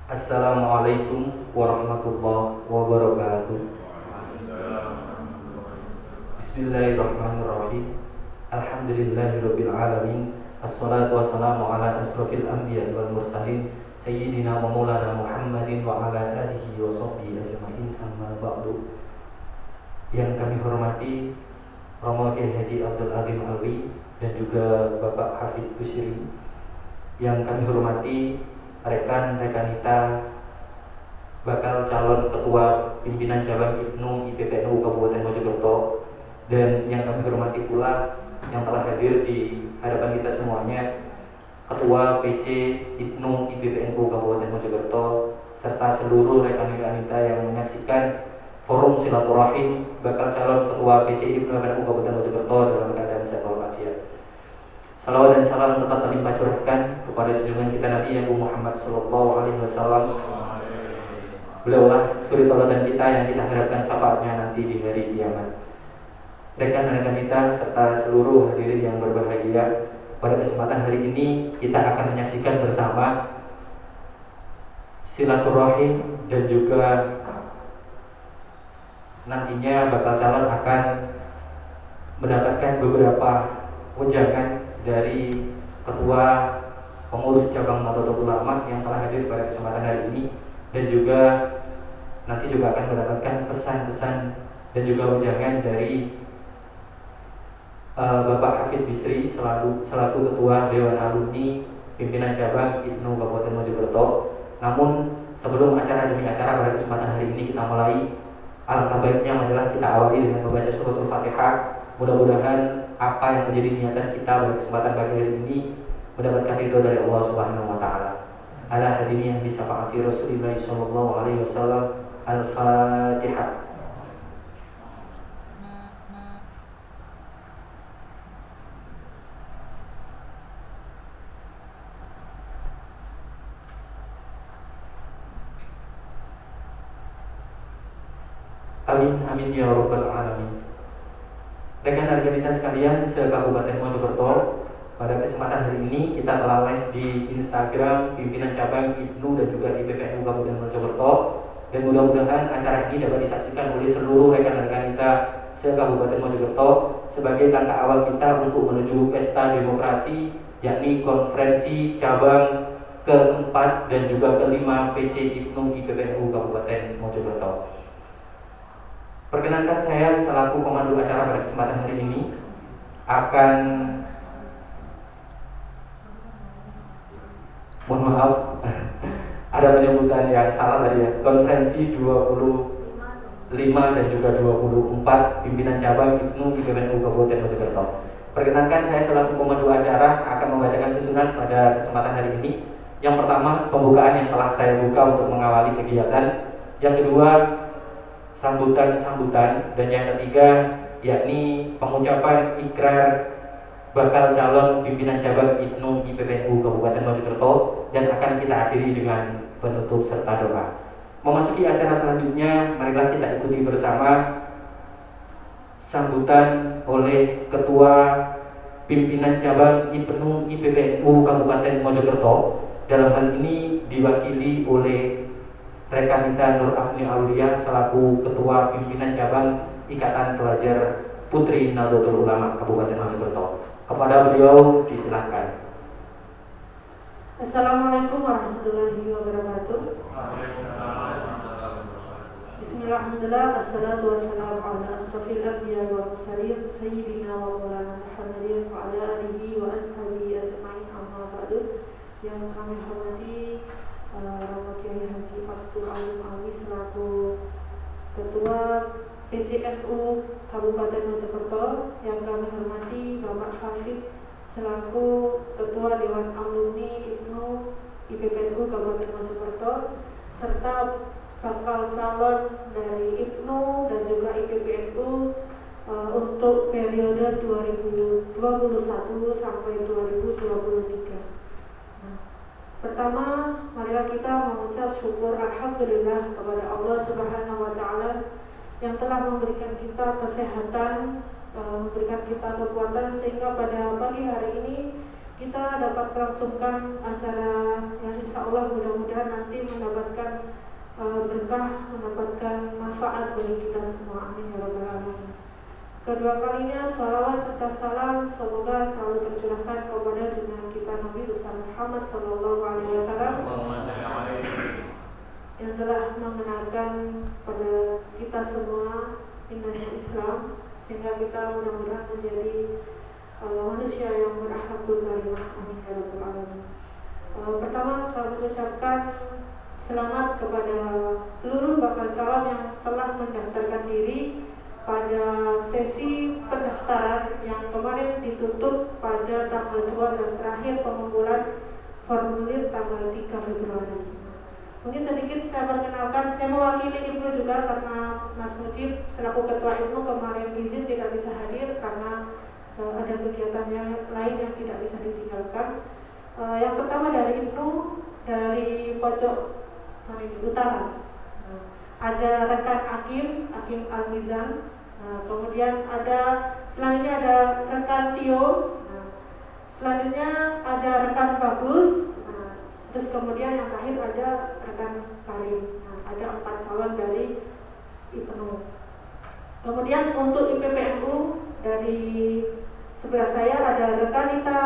Assalamualaikum warahmatullahi wabarakatuh. Bismillahirrahmanirrahim. Alhamdulillahirabbil alamin. Assalatu wassalamu ala asrofil anbiya wal mursalin sayyidina wa maulana Muhammadin wa ala alihi wa sahbihi ajma'in, amma ba'du. Yang kami hormati Romo Kiai Haji Abdul Azim Alwi dan juga Bapak Hafid Busiri. Yang kami hormati rekan-rekan kita bakal calon ketua pimpinan cabang IPNU IPPNU Kabupaten Mojokerto, dan yang kami hormati pula yang telah hadir di hadapan kita semuanya, Ketua PC IPNU IPPNU Kabupaten Mojokerto serta seluruh rekan-rekan kita yang menyaksikan forum silaturahim bakal calon ketua PC IPNU IPPNU Kabupaten Mojokerto dalam keadaan sehat walafiat. Salawat dan salam tetap terlimpah curahkan kepada junjungan kita Nabi Abu Muhammad Sallallahu Alaihi Wasallam. Beliaulah suri tauladan kita yang kita harapkan syafaatnya nanti di hari kiamat. Rekan-rekan kita serta seluruh hadirin yang berbahagia, pada kesempatan hari ini kita akan menyaksikan bersama silaturahim dan juga nantinya bakal calon akan mendapatkan beberapa wejangan dari ketua pengurus cabang Nahdlatul Ulama yang telah hadir pada kesempatan hari ini, dan juga nanti juga akan mendapatkan pesan-pesan dan juga wejangan dari Bapak Hafid Bisri selaku ketua Dewan Alumni Pimpinan Cabang IPNU Kabupaten Mojokerto. Namun sebelum acara demi acara pada kesempatan hari ini kita mulai, alangkah baiknya adalah kita awali dengan membaca suratul Fatihah. Mudah-mudahan apa yang menjadi niatan kita pada kesempatan pagi hari ini mendapatkan ridho dari Allah Subhanahu wa taala. Ala hadiniah bi syafaati Rasulillah sallallahu alaihi wasallam. Al-Fatihah. Amin amin ya rabbal alamin. Rekan-rekan kita sekalian se-Kabupaten Mojokerto, pada kesempatan hari ini kita telah live di Instagram Pimpinan Cabang IPNU dan juga IPPNU Kabupaten Mojokerto, dan mudah-mudahan acara ini dapat disaksikan oleh seluruh rekan-rekan kita se-Kabupaten Mojokerto sebagai langkah awal kita untuk menuju pesta demokrasi, yakni konferensi cabang keempat dan juga kelima PC IPNU IPPNU Kabupaten Mojokerto. Perkenankan saya selaku pemandu acara pada kesempatan hari ini akan, mohon maaf ada penyebutan yang salah tadi ya, konferensi 25 dan juga 24 pimpinan cabang IPNU IPPNU Kabupaten Mojokerto. Perkenankan saya selaku pemandu acara akan membacakan susunan pada kesempatan hari ini. Yang pertama, pembukaan yang telah saya buka untuk mengawali kegiatan. Yang kedua, sambutan, dan yang ketiga yakni pengucapan ikrar bakal calon pimpinan cabang IPNU IPPNU Kabupaten Mojokerto, dan akan kita akhiri dengan penutup serta doa. Memasuki acara selanjutnya, marilah kita ikuti bersama sambutan oleh Ketua Pimpinan Cabang IPNU IPPNU Kabupaten Mojokerto. Dalam hal ini diwakili oleh rekan kita Nur Afni Aulia selaku Ketua Pimpinan Cabang Ikatan Pelajar Putri Nahdlatul Ulama Kabupaten Mojokerto. Kepada beliau disilahkan. Assalamualaikum warahmatullahi wabarakatuh. Bismillahirrahmanirrahim. Assalatu wassalamu ala asrofil anbiya wal mursalin sayyidina wa maulana Muhammadin wa ala alihi wa ashabihi ajma'in, amma ba'du. Yang kami hormati Romo Kiai Haji Abdul Azim Alwi selaku Ketua PCNU Kabupaten Mojokerto, yang kami hormati Bapak Hafid selaku Ketua Dewan Alumni IPNU IPPNU Kabupaten Mojokerto, serta bakal calon dari IPNU dan juga IPPNU untuk periode 2021 sampai 2023. Pertama, marilah kita mengucap syukur alhamdulillah kepada Allah Subhanahu wa taala yang telah memberikan kita kesehatan, memberikan kita kekuatan sehingga pada pagi hari ini kita dapat melangsungkan acara yang insya Allah mudah-mudahan nanti mendapatkan berkah, mendapatkan manfaat bagi kita semua. Amin ya rabbal alamin. Kedua kalinya salawat serta salam semoga selalu tercurahkan kepada junjungan kita Nabi besar Muhammad sallallahu alaihi wasallam yang telah mengenalkan pada kita semua indahnya Islam, sehingga kita mudah-mudahan menjadi manusia yang berakhlakul karimah. Amin ya rabbal alamin. Pertama, kami mengucapkan selamat kepada seluruh bakal calon yang telah mendaftarkan diri pada sesi pendaftaran yang kemarin ditutup pada tanggal 2 dan terakhir pengumpulan formulir tanggal 3 Februari. Mungkin sedikit saya perkenalkan, saya mewakili Ibnu juga karena Mas Mujib selaku Ketua Ibnu kemarin izin tidak bisa hadir karena ada kegiatan yang lain yang tidak bisa ditinggalkan. Yang pertama dari Ibnu, dari pojok utara, ada rekan Akim Al-Mizan. Kemudian ada selanjutnya ada rekan Tio, selanjutnya ada rekan Bagus, terus kemudian yang terakhir ada rekan Karim. Ada 4 calon dari IPNU. Kemudian untuk IPPNU dari sebelah saya ada rekan Nita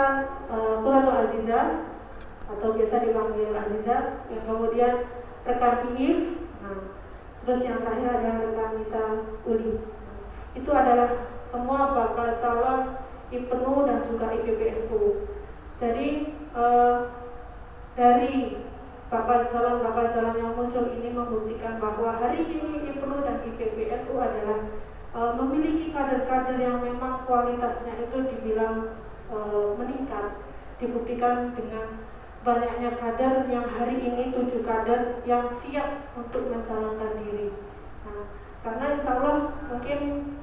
Quratul Aziza atau biasa dipanggil Aziza, yang kemudian rekan Iif, terus yang terakhir ada rekan Nita Uli. Itu adalah semua bakal calon IPNU dan juga IPPNU. Jadi dari bakal calon yang muncul ini membuktikan bahwa hari ini IPNU dan IPPNU adalah memiliki kader-kader yang memang kualitasnya itu dibilang meningkat. Dibuktikan dengan banyaknya kader yang hari ini 7 kader yang siap untuk mencalonkan diri. Karena insya Allah mungkin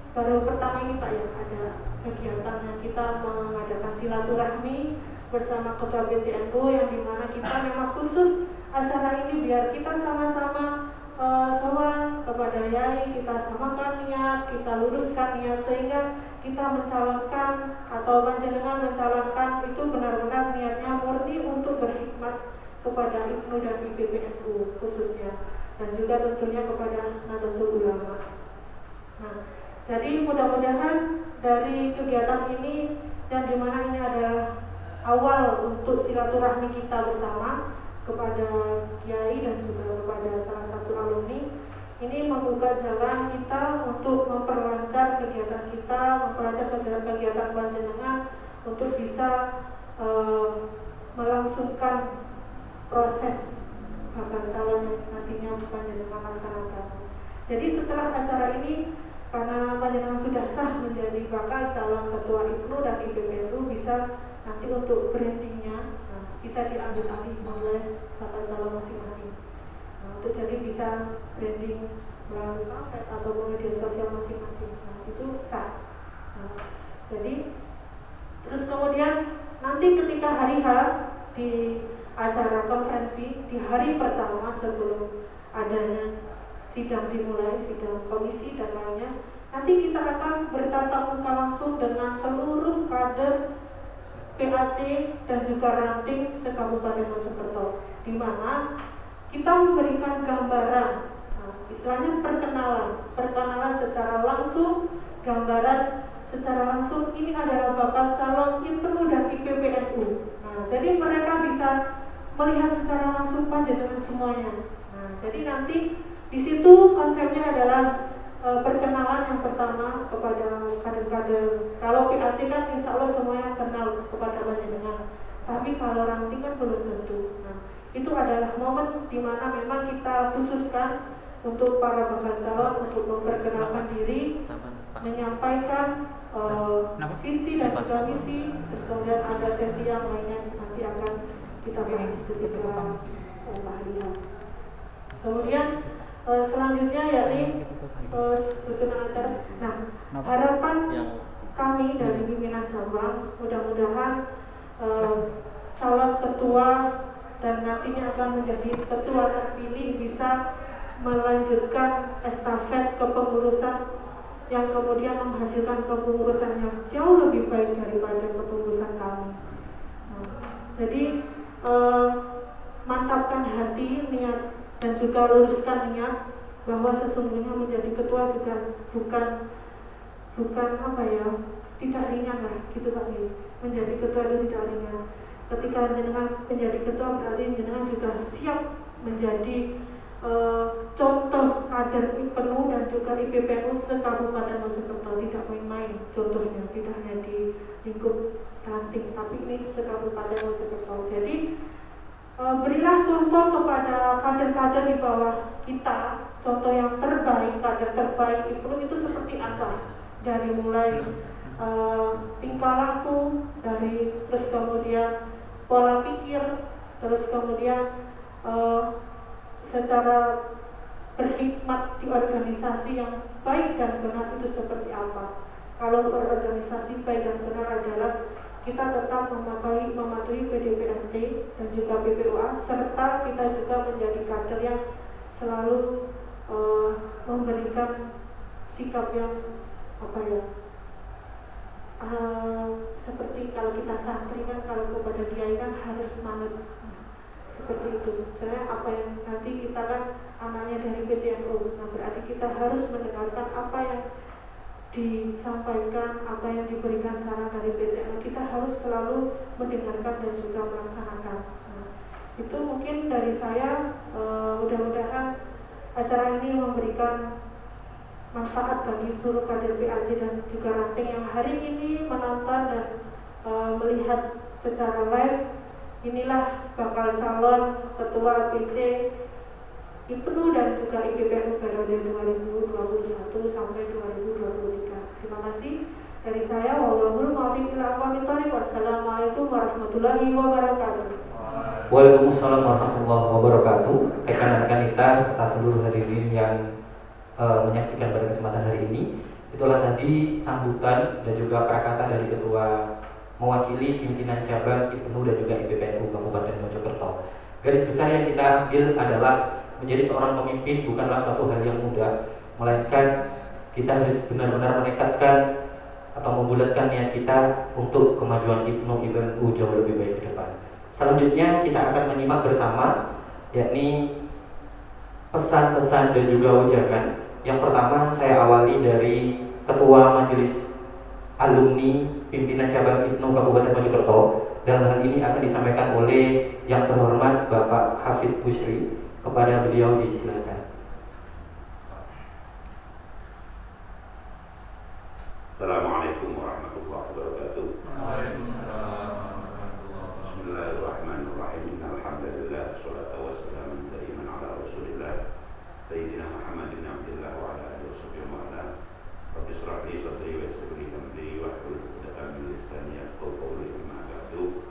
baru pertama ini Pak ya ada kegiatan yang kita mengadakan silaturahmi bersama Ketua BCNU, yang dimana kita memang khusus acara ini biar kita sama-sama sowan kepada Yai, kita samakan niat, kita luruskan niat sehingga kita mencalonkan atau panjenengan mencalonkan itu benar-benar niatnya murni untuk berkhidmat kepada IPNU dan IPPNU khususnya, dan juga tentunya kepada Nahdlatul Ulama. Jadi mudah-mudahan dari kegiatan ini yang dimana ini adalah awal untuk silaturahmi kita bersama kepada Kiai dan juga kepada salah satu alumni, ini membuka jalan kita untuk memperlancar kegiatan kita, memperlancar kegiatan panjenengan untuk bisa melangsungkan proses bakal calon yang nantinya panjenengan laksanakan. Jadi setelah acara ini, karena panjenengan sudah sah menjadi bakal calon ketua IPNU dan IPPNU, bisa nanti untuk brandingnya bisa diambil alih oleh bakal calon masing-masing. Untuk jadi bisa branding melalui pamflet atau media sosial masing-masing. Itu sah. Jadi terus kemudian nanti ketika hari H di acara konferensi di hari pertama sebelum adanya sidang dimulai, sidang komisi dan lainnya, nanti kita akan bertatap muka langsung dengan seluruh kader PAC dan juga ranting se-Kabupaten Mojokerto, di mana kita memberikan gambaran, istilahnya perkenalan secara langsung, gambaran secara langsung ini adalah bakal calon IPNU dan IPPNU. Jadi mereka bisa melihat secara langsung panjenengan semuanya. Jadi nanti di situ konsepnya adalah perkenalan yang pertama kepada kader-kader. Kalau PAC kan insya Allah semuanya kenal kepada panjenengan, tapi kalau ranting kan belum tentu. Itu adalah momen di mana memang kita khususkan untuk para bakal calon untuk memperkenalkan diri, menyampaikan visi dan juga misi, terus kemudian ada sesi yang lainnya nanti akan kita bahas ketika hari. Kemudian selanjutnya yakni susunan acara. Nah, harapan kami dari pimpinan cabang mudah-mudahan calon ketua dan nantinya akan menjadi ketua terpilih bisa melanjutkan estafet kepengurusan yang kemudian menghasilkan kepengurusan yang jauh lebih baik daripada kepengurusan kami. Jadi mantapkan hati, niat, dan juga luruskan niat bahwa sesungguhnya menjadi ketua juga bukan apa ya, tidak ringan lah gitu Pak. Menjadi ketua itu tidak ringan. Ketika jenengan menjadi ketua berarti jenengan juga siap menjadi contoh kader penuh dan juga IPPNU se-Kabupaten Mojokerto. Tidak main-main contohnya, tidak hanya di lingkup ranting, tapi ini se-Kabupaten Mojokerto. Jadi berilah contoh kepada kader-kader di bawah kita, contoh yang terbaik, kader terbaik itu seperti apa, dari mulai tingkah laku, dari terus kemudian pola pikir, terus kemudian secara berhikmat di organisasi yang baik dan benar itu seperti apa. Kalau berorganisasi baik dan benar adalah kita tetap mematuhi PDPRT dan juga PPOA, serta kita juga menjadi kader yang selalu memberikan sikap yang apa ya, seperti kalau kita santri kan, kalau kepada kiai kan harus manut seperti itu. Misalnya apa yang nanti kita kan anaknya dari PCNU, nah berarti kita harus mendengarkan apa yang disampaikan, apa yang diberikan saran dari PCNU, kita harus selalu mendengarkan dan juga melaksanakan. Nah, itu mungkin dari saya. Mudah-mudahan acara ini memberikan manfaat bagi seluruh kader PAJ dan juga ranting yang hari ini menonton dan melihat secara live. Inilah bakal calon ketua PC IPNU dan juga IPPNU periode 2021 sampai 2023. Terima kasih dari saya. Wallahul muwaffiq ila aqwamit thoriq. Wassalamualaikum warahmatullahi wabarakatuh. Waalaikumsalam warahmatullahi wabarakatuh. Rekan-rekan kita serta seluruh hadirin yang menyaksikan pada kesempatan hari ini, itulah tadi sambutan dan juga prakata dari ketua mewakili pimpinan cabang IPNU dan juga IPPNU Kabupaten Mojokerto. Garis besar yang kita ambil adalah menjadi seorang pemimpin bukanlah suatu hal yang mudah, melainkan kita harus benar-benar menekatkan atau membulatkan niat kita untuk kemajuan IPNU jauh lebih baik ke depan. Selanjutnya kita akan menyimak bersama, yakni pesan-pesan dan juga ujangan. Yang pertama saya awali dari Ketua Majelis Alumni Pimpinan Cabang IPNU Kabupaten Mojokerto. Dalam hal ini akan disampaikan oleh yang terhormat Bapak Hafid Bushri. Kepada beliau disilakan. Assalamualaikum warahmatullahi wabarakatuh. Bismillahirrahmanirrahim. Alhamdulillah, salatu wassalamu ala Rasulillah Sayyidina Muhammad bin Abdullah wa ala alihi wasallam. Rabbi shrah li sadri wa yassir li amri wahlul 'uqdatam min lisani yafqahu qawli. Amma ba'du.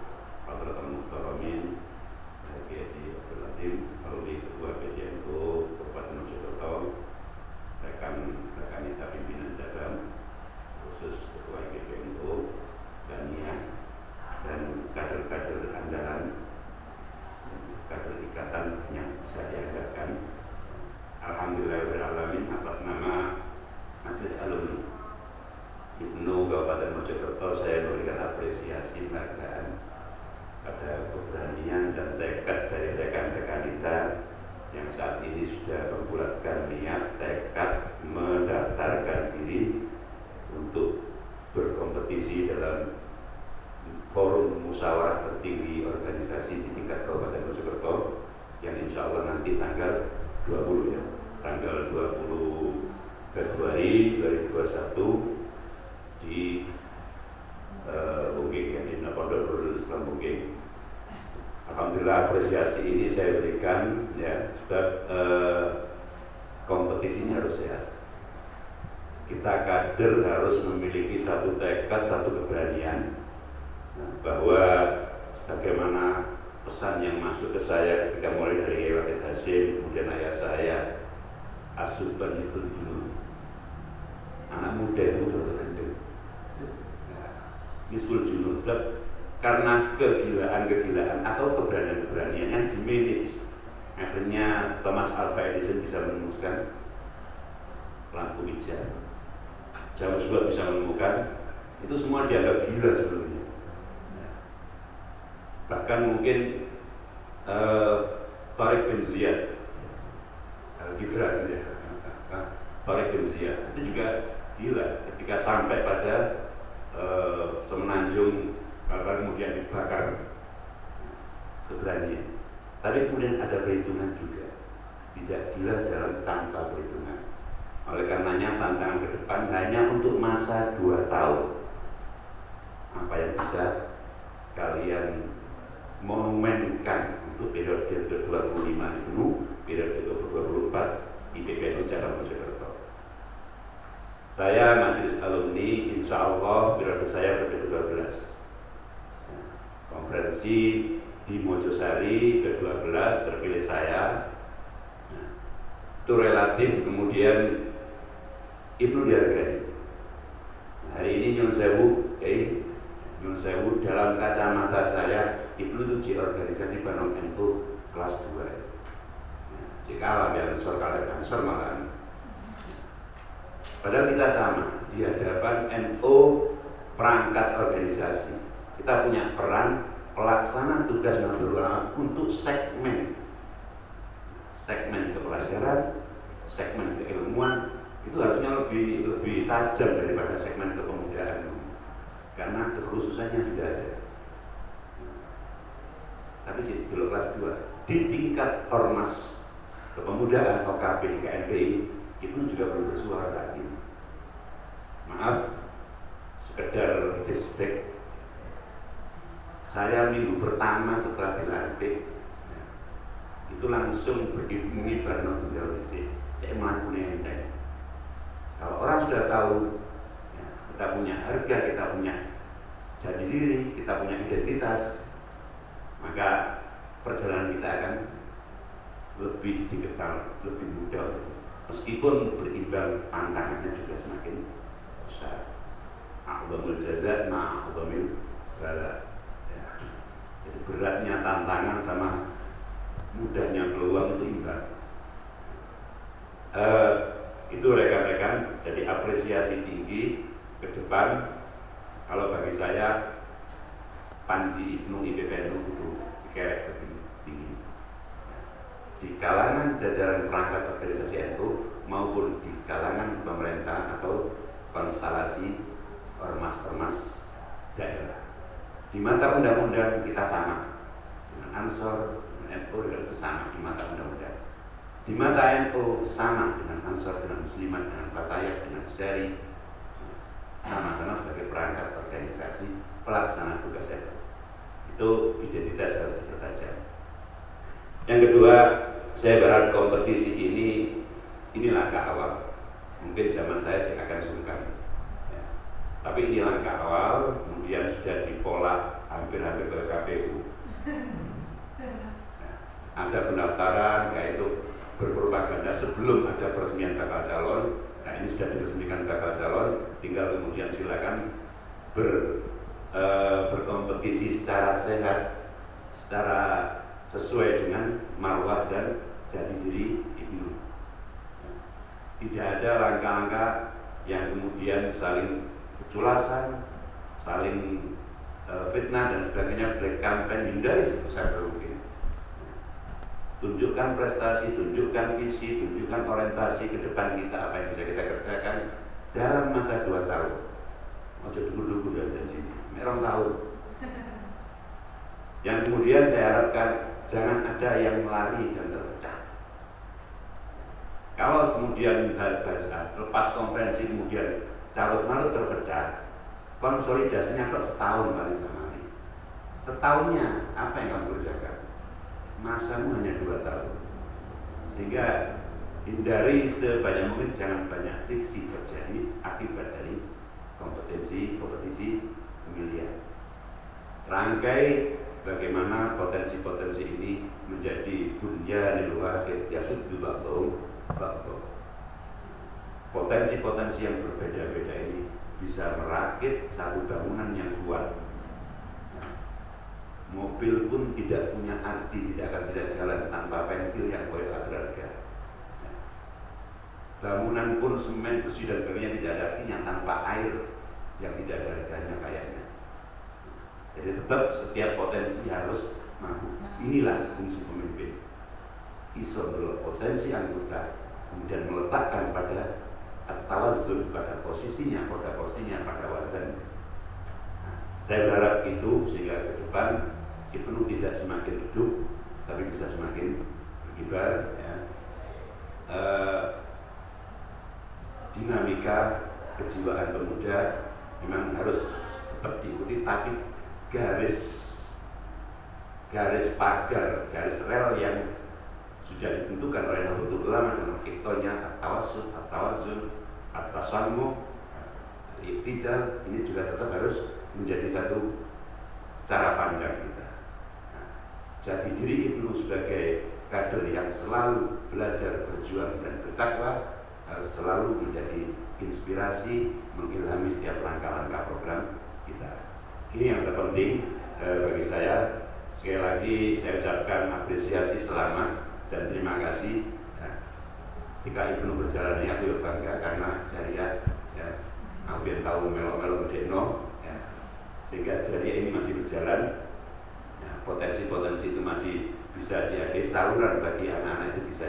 Hadratul muhtaramin, Kiai Abdul Latif, alumni Ketua PCNU Kabupaten Mojokerto, rekan-rekan kita pimpinan cabang, khusus Ketua IPPNU, Dania, dan kader-kader andalan, kader ikatan yang bisa diandalkan. Alhamdulillahirrahmanirrahim, atas nama Majelis Alumni IPNU Kabupaten Mojokerto, saya memberikan apresiasi penghargaan pada keberanian dan tekad dari rekan-rekan kita yang saat ini sudah membulatkan niat, tekad mendaftarkan diri untuk berkompetisi dalam forum musyawarah tertinggi organisasi di tingkat Kabupaten Mojokerto yang insya Allah nanti tanggal 20 ya, tanggal 20 Februari 2021 di Bukit yang di Pondok Nurul Islam Bukit. Alhamdulillah apresiasi ini saya berikan ya, sebab kompetisinya harus sehat. Kita kader harus memiliki satu tekad, satu keberanian, bahwa sebagaimana pesan yang masuk ke saya ketika mulai dari Wakil Hasim, kemudian ayah saya, asuban itu dulu, anak muda itu betul-betul Nisful Junub, karena kegilaan atau keberanian-keberanian yang dimanage. Akhirnya Thomas Alva Edison bisa menemukan lampu hijau, James Watt bisa menemukan, itu semua dianggap gila sebelumnya. Bahkan mungkin Tariq bin Ziyad Al-Gibran ya, Tariq bin Ziyad itu juga gila ketika sampai pada Semenanjung, kemudian dibakar keberanian. Tapi kemudian ada perhitungan juga, tidak gila dalam tanpa perhitungan. Oleh karenanya tantangan ke depan hanya untuk masa 2 tahun. Apa yang bisa kalian monumenkan untuk periode ke-25 itu, periode ke-24 IPPNU Cabang Mojokerto. Saya majelis alumni, insya Allah periode saya periode ke-12. Konferensi di Mojosari ke-12 terpilih saya. Itu relatif, kemudian Ibnu dihargai. Hari ini Nyun Sewu dalam kacamata saya, Ibnu itu di organisasi Banom NU kelas 2. Jika yang sorkal Banser malah. Padahal kita sama di hadapan NU perangkat organisasi. Kita punya peran pelaksana tugas Nahdlatul Ulama untuk segmen kepelajaran, segmen keilmuan itu harusnya lebih tajam daripada segmen kepemudaan, karena kekhususannya sudah ada. Tapi di kelas 2 di tingkat ormas kepemudaan OKP di KNPI itu juga perlu bersuara lagi. Maaf, sekedar feedback. Saya minggu pertama setelah dilantik itu langsung berhubungi Barno Tunggal Listrik. Cek melakukan enteng. Kalau orang sudah tahu, ya, kita punya harga, kita punya jati diri, kita punya identitas, maka perjalanan kita akan lebih dikenal, lebih mudah. Meskipun berimbang, tantangannya juga semakin besar. A'zamul jaza ma'a'zamil bala. Ya. Jadi beratnya tantangan sama mudahnya peluang itu imbang. Itu rekan-rekan, jadi apresiasi tinggi ke depan. Kalau bagi saya Panji Ibnu IPPNU itu dikerek lebih tinggi di kalangan jajaran perangkat organisasi NU maupun di kalangan pemerintah atau konstelasi ormas-ormas daerah. Di mata undang-undang kita sama dengan Ansor, dengan NU itu sama di mata undang-undang. Di mata NU sama dengan Ansor, dengan Muslimat, dengan Fatayat, dengan Syari, sama-sama sebagai perangkat organisasi pelaksana tugas NU. Itu identitas harus dipertajam. Yang kedua, saya berharap kompetisi ini langkah awal. Mungkin zaman saya akan sungkan, ya. Tapi ini langkah awal, kemudian sudah dipola hampir-hampir ke KPU. Ya. Ada pendaftaran, kayak itu berpropaganda sebelum ada peresmian bakal calon. Nah, ini sudah diresmikan bakal calon, tinggal kemudian silakan berkompetisi secara sehat, secara sesuai dengan marwah dan jati diri Ibnu. Tidak ada langkah-langkah yang kemudian saling keculasan, saling fitnah dan sebagainya, black campaign, hindari sebesar mungkin. Tunjukkan prestasi, tunjukkan visi, tunjukkan orientasi ke depan kita, apa yang bisa kita kerjakan dalam masa 2 tahun. Ojo dulu dan janji, merong tahun. Yang kemudian saya harapkan jangan ada yang lari dan terpecah. Kalau kemudian lepas konferensi kemudian carut-marut terpecah, konsolidasinya kok setahun paling kemarin. Setahunnya apa yang kamu kerjakan? Masamu hanya 2 tahun. Sehingga hindari sebanyak mungkin, jangan banyak friksi terjadi akibat dari kompetisi pemilihan. Rangkai bagaimana potensi-potensi ini menjadi bunyanil wahid yasuddu ba'dhum ba'dhum. Potensi-potensi yang berbeda-beda ini bisa merakit satu bangunan yang kuat. Mobil pun tidak punya arti, tidak akan bisa jalan tanpa pentil yang berharga. Bangunan pun semen, besi dan sebagainya tidak ada artinya tanpa air yang tidak ada harganya kayaknya. Jadi tetap setiap potensi harus mampu. Inilah fungsi pemimpin. Iso potensi anggota, kemudian meletakkan pada tawazun, pada posisinya, pada wazan. Saya berharap itu sehingga ke depan Ibnu tidak semakin redup, tapi bisa semakin berkibar. Ya. Dinamika kejiwaan pemuda memang harus tetap diikuti, tapi garis pagar, garis rel yang sudah ditentukan oleh Nahdlatul Ulama dengan iktonya at-tawazun, at-tasammuh, al-iktidal, ini juga tetap harus menjadi satu cara pandang kita. Jati diri Ibnu sebagai kader yang selalu belajar, berjuang dan bertakwa harus selalu menjadi inspirasi, mengilhami setiap langkah-langkah program kita. Ini yang terpenting bagi saya. Sekali lagi saya ucapkan apresiasi, selamat dan terima kasih. Ketika Ibnu berjalan ini aku bangga karena jariah, ya, aku yang tahu melo-melo gedeno, ya, sehingga jariah ini masih berjalan. Potensi-potensi itu masih bisa diadai, saluran bagi anak-anak itu bisa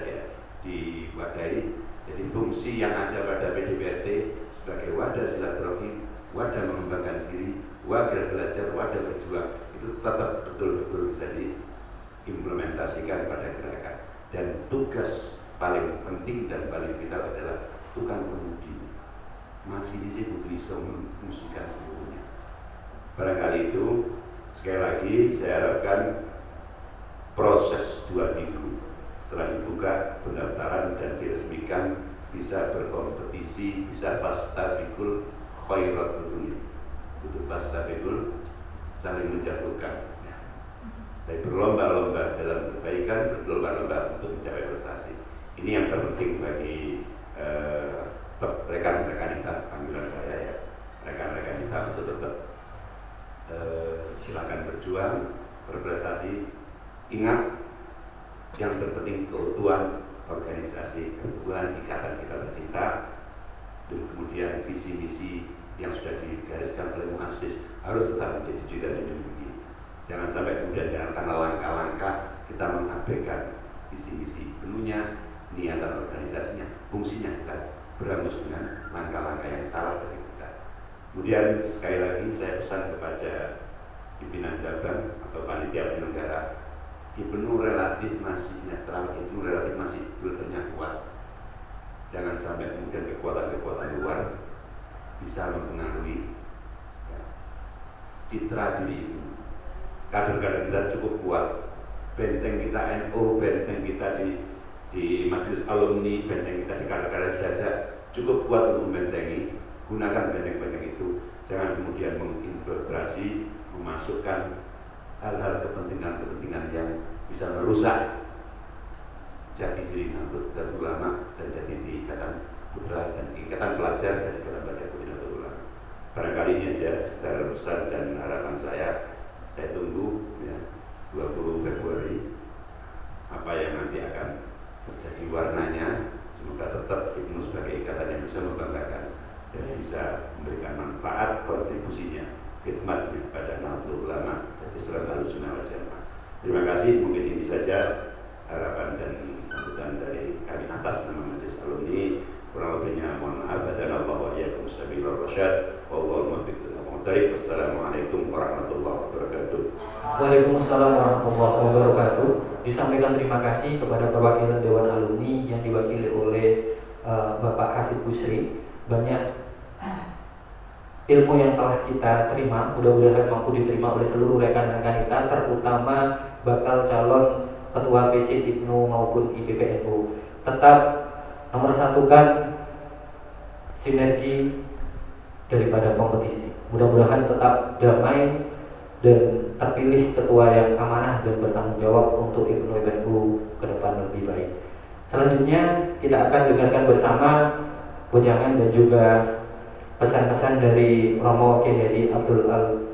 diwadahi. Jadi fungsi yang ada pada PDPRT sebagai wadah silaturahim, wadah mengembangkan diri, wadah belajar, wadah berjuang, itu tetap betul-betul bisa diimplementasikan pada gerakan. Dan tugas paling penting dan paling vital adalah tukang kemudi. Masih di situ bisa memfungsikan seluruhnya. Barangkali itu. Sekali lagi saya harapkan proses 2 minggu setelah dibuka pendaftaran dan diresmikan bisa berkompetisi, bisa fastabiqul khairat betul. Untuk fastabiqul saling menjatuhkan. Tapi berlomba-lomba dalam kebaikan, berlomba-lomba untuk mencapai prestasi. Ini yang terpenting bagi rekan-rekan kita, panggilan saya ya, rekan-rekan kita untuk tetap silakan berjuang, berprestasi. Ingat, yang terpenting keutuhan organisasi, keutuhan ikatan kita tercinta, dan kemudian visi misi yang sudah digariskan oleh muassis harus tetap menjadi junjungan tinggi. Jangan sampai kemudian dengan karena langkah-langkah kita mengabaikan visi misi penuhnya, niatan organisasinya, fungsinya kita berangus dengan langkah-langkah yang salah dari kita. Kemudian sekali lagi saya pesan kepada pimpinan cabang atau panitia penyelenggara, Ibnu relatif masih netral, Ibnu relatif masih filternya kuat. Jangan sampai kemudian kekuatan-kekuatan luar bisa mempengaruhi citra diri Ibnu. Kader-kader kita cukup kuat, benteng kita NU, benteng kita di majelis alumni, benteng kita di kader-kader sudah ada, cukup kuat untuk membentengi. Gunakan benteng-benteng itu, jangan kemudian menginfiltrasi, memasukkan hal-hal kepentingan-kepentingan yang bisa merusak jati diri Nahdlatul Ulama dan jati diri Ikatan Putra dan Ikatan Pelajar dan Ikatan Pelajar Nahdlatul Ulama. Barangkali ini aja sekedar pesan dan harapan saya tunggu ya, 20 Februari apa yang nanti akan terjadi warnanya. Semoga tetap Ibnu sebagai ikatan yang bisa membanggakan dan bisa memberikan manfaat kontribusinya, khidmatnya kepada Nahdlatul Ulama dan Islam Ahlussunnah wal Jamaah. Terima kasih, mungkin ini saja harapan dan sambutan dari kami atas nama Majelis Alumni. Kurang lebihnya mohon maaf, dan Allah wa iyyakum sabilur rasyad wa Allahul muwaffiq lil aqwam. Wassalamualaikum warahmatullahi wabarakatuh. Waalaikumsalam warahmatullahi wabarakatuh. Disampaikan terima kasih kepada perwakilan Dewan Alumni yang diwakili oleh Bapak Hafid Busri. Banyak ilmu yang telah kita terima, mudah-mudahan mampu diterima oleh seluruh rekan-rekan kita, terutama bakal calon ketua PC Ibnu maupun IPPNU. Tetap nomor satukan sinergi daripada kompetisi. Mudah-mudahan tetap damai dan terpilih ketua yang amanah dan bertanggung jawab untuk Ibnu ke depan lebih baik. Selanjutnya kita akan dengarkan bersama wejangan dan juga pesan-pesan dari Romo Kiai Haji Abdul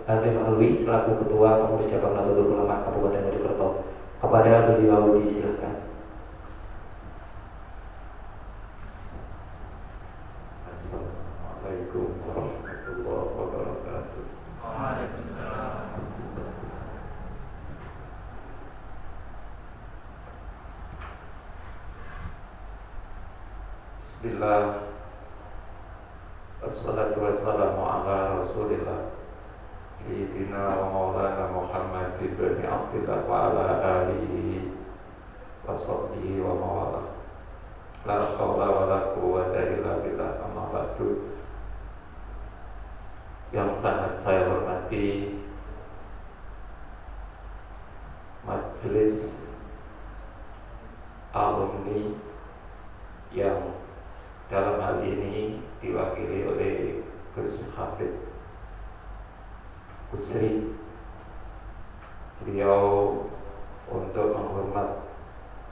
Azim Alwi selaku Ketua Pengurus Cabang Nahdlatul Ulama Kabupaten Mojokerto. Kepada beliau disilakan. Assalamualaikum warahmatullahi wabarakatuh. Waalaikumsalam. Bismillah. Assalatu wassalamu ala Rasulillah Sayyidina wa maulana Muhammad ibn Abdillah wa ala alihi wa sahbihi wa mawala. La hawla wa la quwwata illa billah, amma ba'du. Yang sangat saya hormati majelis alumni yang dalam hal ini diwakili oleh Gus Hafid Kusri. Beliau untuk menghormat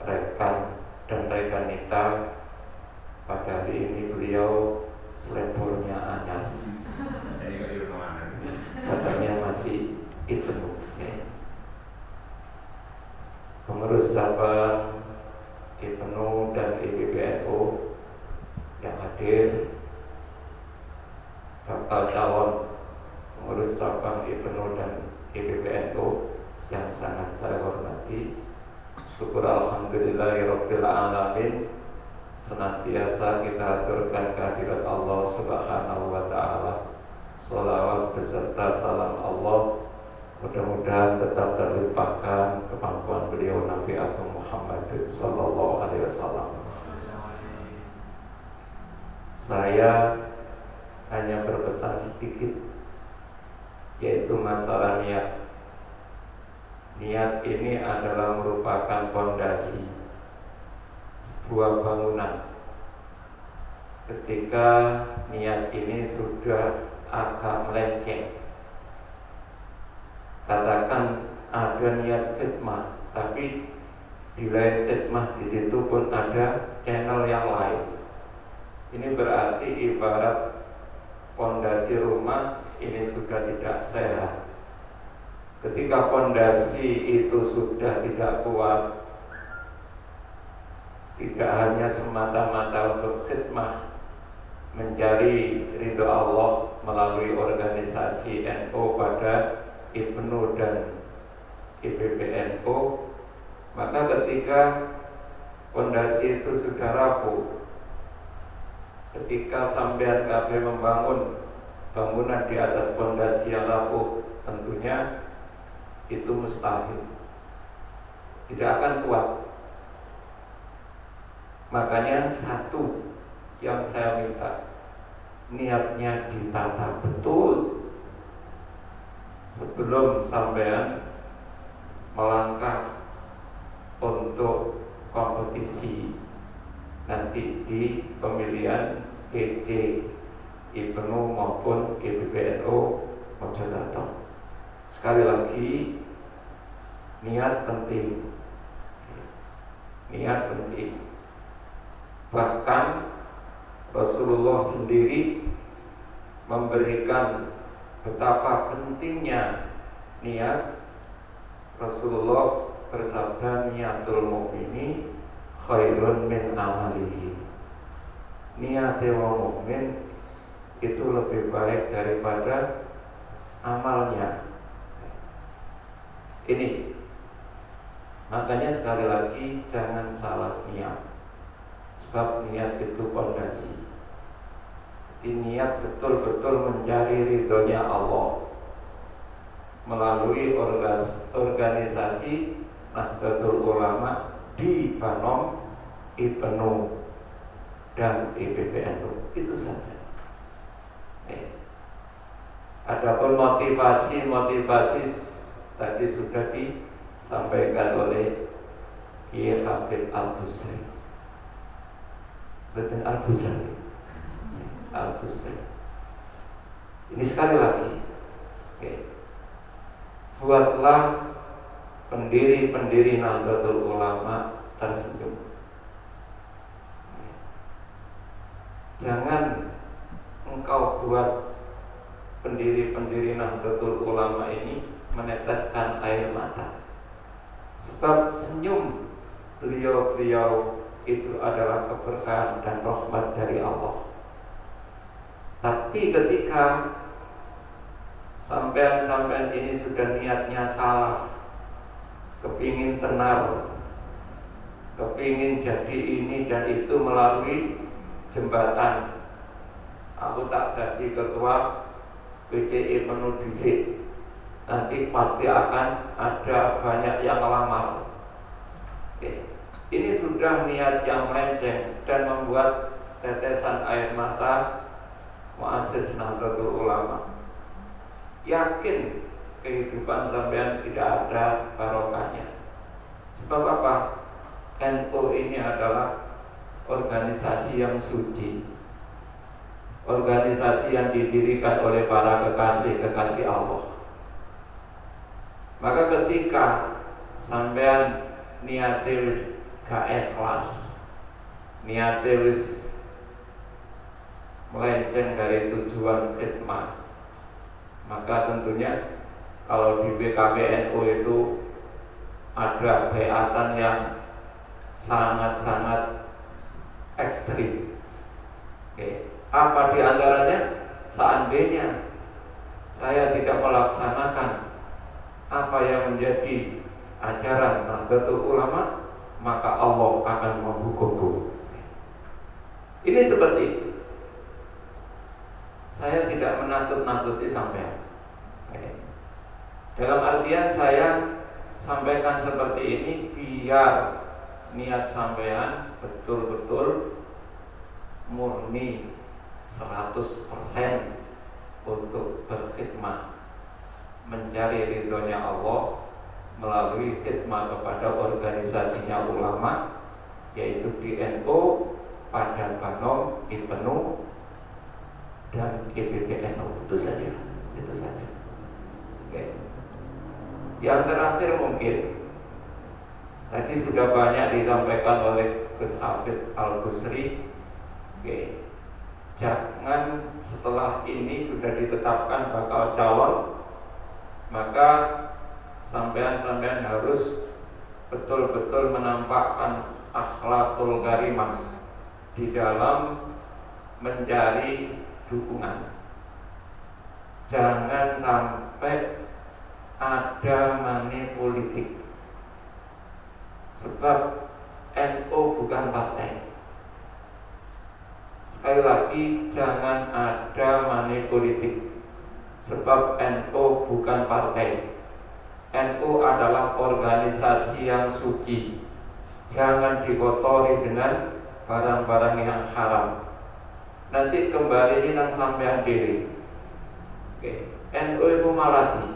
rekan dan rekanita, pada hari ini beliau selebornya anyar, katanya masih Ibnu ya. Pengurus cabang Ibnu dan IPBNU yang hadir, bakal calon pengurus cabang Ibnu dan IPBNU yang sangat saya hormati. Syukur alhamdulillahirabbil alamin, senantiasa kita aturkan kehadirat Allah Subhanahu wa taala. Sholawat beserta salam Allah mudah-mudahan tetap terlimpahkan kemampuan beliau Nabi Agung Muhammad sallallahu alaihi wasallam. Saya hanya berpesan sedikit, yaitu masalah niat. Niat ini adalah merupakan fondasi sebuah bangunan. Ketika niat ini sudah agak melenceng, katakan ada niat khidmah, tapi di lain khidmah di situ pun ada channel yang lain. Ini berarti ibarat fondasi rumah ini sudah tidak sehat. Ketika fondasi itu sudah tidak kuat, tidak hanya semata-mata untuk khidmah mencari ridho Allah melalui organisasi NU pada Ibnu dan IPBNU, maka ketika fondasi itu sudah rapuh, ketika sampean kabeh membangun bangunan di atas fondasi yang rapuh, tentunya itu mustahil, tidak akan kuat. Makanya satu yang saya minta, niatnya ditata betul sebelum sampean melangkah untuk kompetisi nanti di pemilihan PJ Ibnu maupun IPBNU Mojokerto. Sekali lagi, niat penting. Niat penting. Bahkan Rasulullah sendiri memberikan betapa pentingnya niat. Rasulullah bersabda, niatul mukmini khairun min amalihi. Niat wong mukmin itu lebih baik daripada amalnya. Ini makanya sekali lagi jangan salah niat, sebab niat itu fondasi. Jadi niat betul-betul mencari ridhonya Allah melalui organisasi Nahdlatul Ulama di Banom, Ibnu dan IPBNU, itu saja. Adapun motivasi tadi sudah disampaikan oleh Kiai Hafid Al-Busri. Betul Al-Busri. Ini sekali lagi, buatlah pendiri-pendiri Nahdlatul Ulama tersenyum. Jangan engkau buat pendiri-pendiri Nahdlatul Ulama ini meneteskan air mata, sebab senyum beliau-beliau itu adalah keberkahan dan rahmat dari Allah. Tapi ketika sampean ini sudah niatnya salah, kepingin tenar, kepingin jadi ini dan itu melalui jembatan, aku tak jadi ketua PCI penuh disik, nanti pasti akan ada banyak yang melamar. Ini sudah niat yang melenceng dan membuat tetesan air mata muassis Nahdlatul Ulama. Yakin kehidupan sampean tidak ada barokahnya. Sebab apa? NU ini adalah organisasi yang suci, organisasi yang didirikan oleh para kekasih Allah. Maka ketika sampean niate wis gak ikhlas, niate wis melenceng dari tujuan khidmah, maka tentunya kalau di PKPNU itu ada beatan yang sangat-sangat ekstrim. Apa di antaranya? Seandainya saya tidak melaksanakan apa yang menjadi ajaran Nahdlatul Ulama, maka Allah akan menghukumku. Ini seperti itu. Saya tidak menakut-nakuti sampean. Dalam artian saya sampaikan seperti ini biar niat sampean betul-betul murni 100% untuk berkhidmah, mencari ridhonya Allah melalui khidmah kepada organisasinya ulama, yaitu di NU, Padan Banom, IPNU, dan IPBNU. Itu saja. Oke. Yang terakhir mungkin tadi sudah banyak disampaikan oleh Gus Hafid Al-Busri. Oke. Jangan setelah ini sudah ditetapkan bakal calon, maka sampean-sampean harus betul-betul menampakkan akhlakul karimah di dalam mencari dukungan. Jangan sampai ada money politik, sebab NU bukan partai. Sekali lagi, jangan ada money politik, sebab NU bukan partai. NU adalah organisasi yang suci. Jangan dikotori dengan barang-barang yang haram. Nanti kembali ini nang sampean diri. NU itu malati.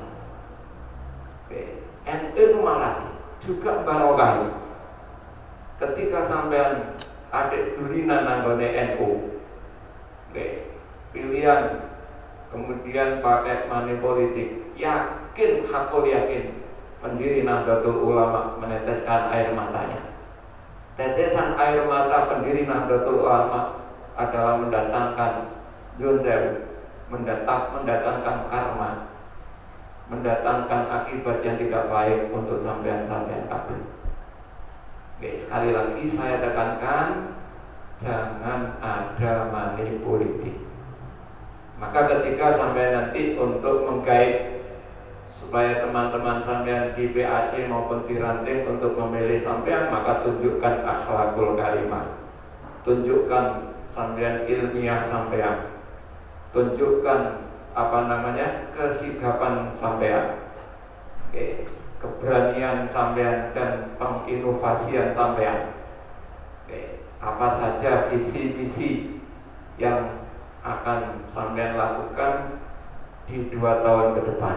NU itu malati juga barokah. Ketika sampean adik durinan nanggone NU, pilihan kemudian pakai money politik, yakin, hakul yakin pendiri Nahdlatul Ulama meneteskan air matanya. Tetesan air mata pendiri Nahdlatul Ulama adalah mendatangkan mendatangkan karma, mendatangkan akibat yang tidak baik untuk sampean-sampean kabeh. Sekali lagi saya tekankan, jangan ada money politik. Maka ketika sampai nanti untuk menggait supaya teman-teman sampean di PAC maupun di ranting untuk memilih sampean, maka tunjukkan akhlakul karimah, tunjukkan sampean ilmiah sampean, tunjukkan kesigapan sampean, keberanian sampean dan penginovasian sampean. Apa saja visi-visi yang akan sampean lakukan di 2 tahun ke depan.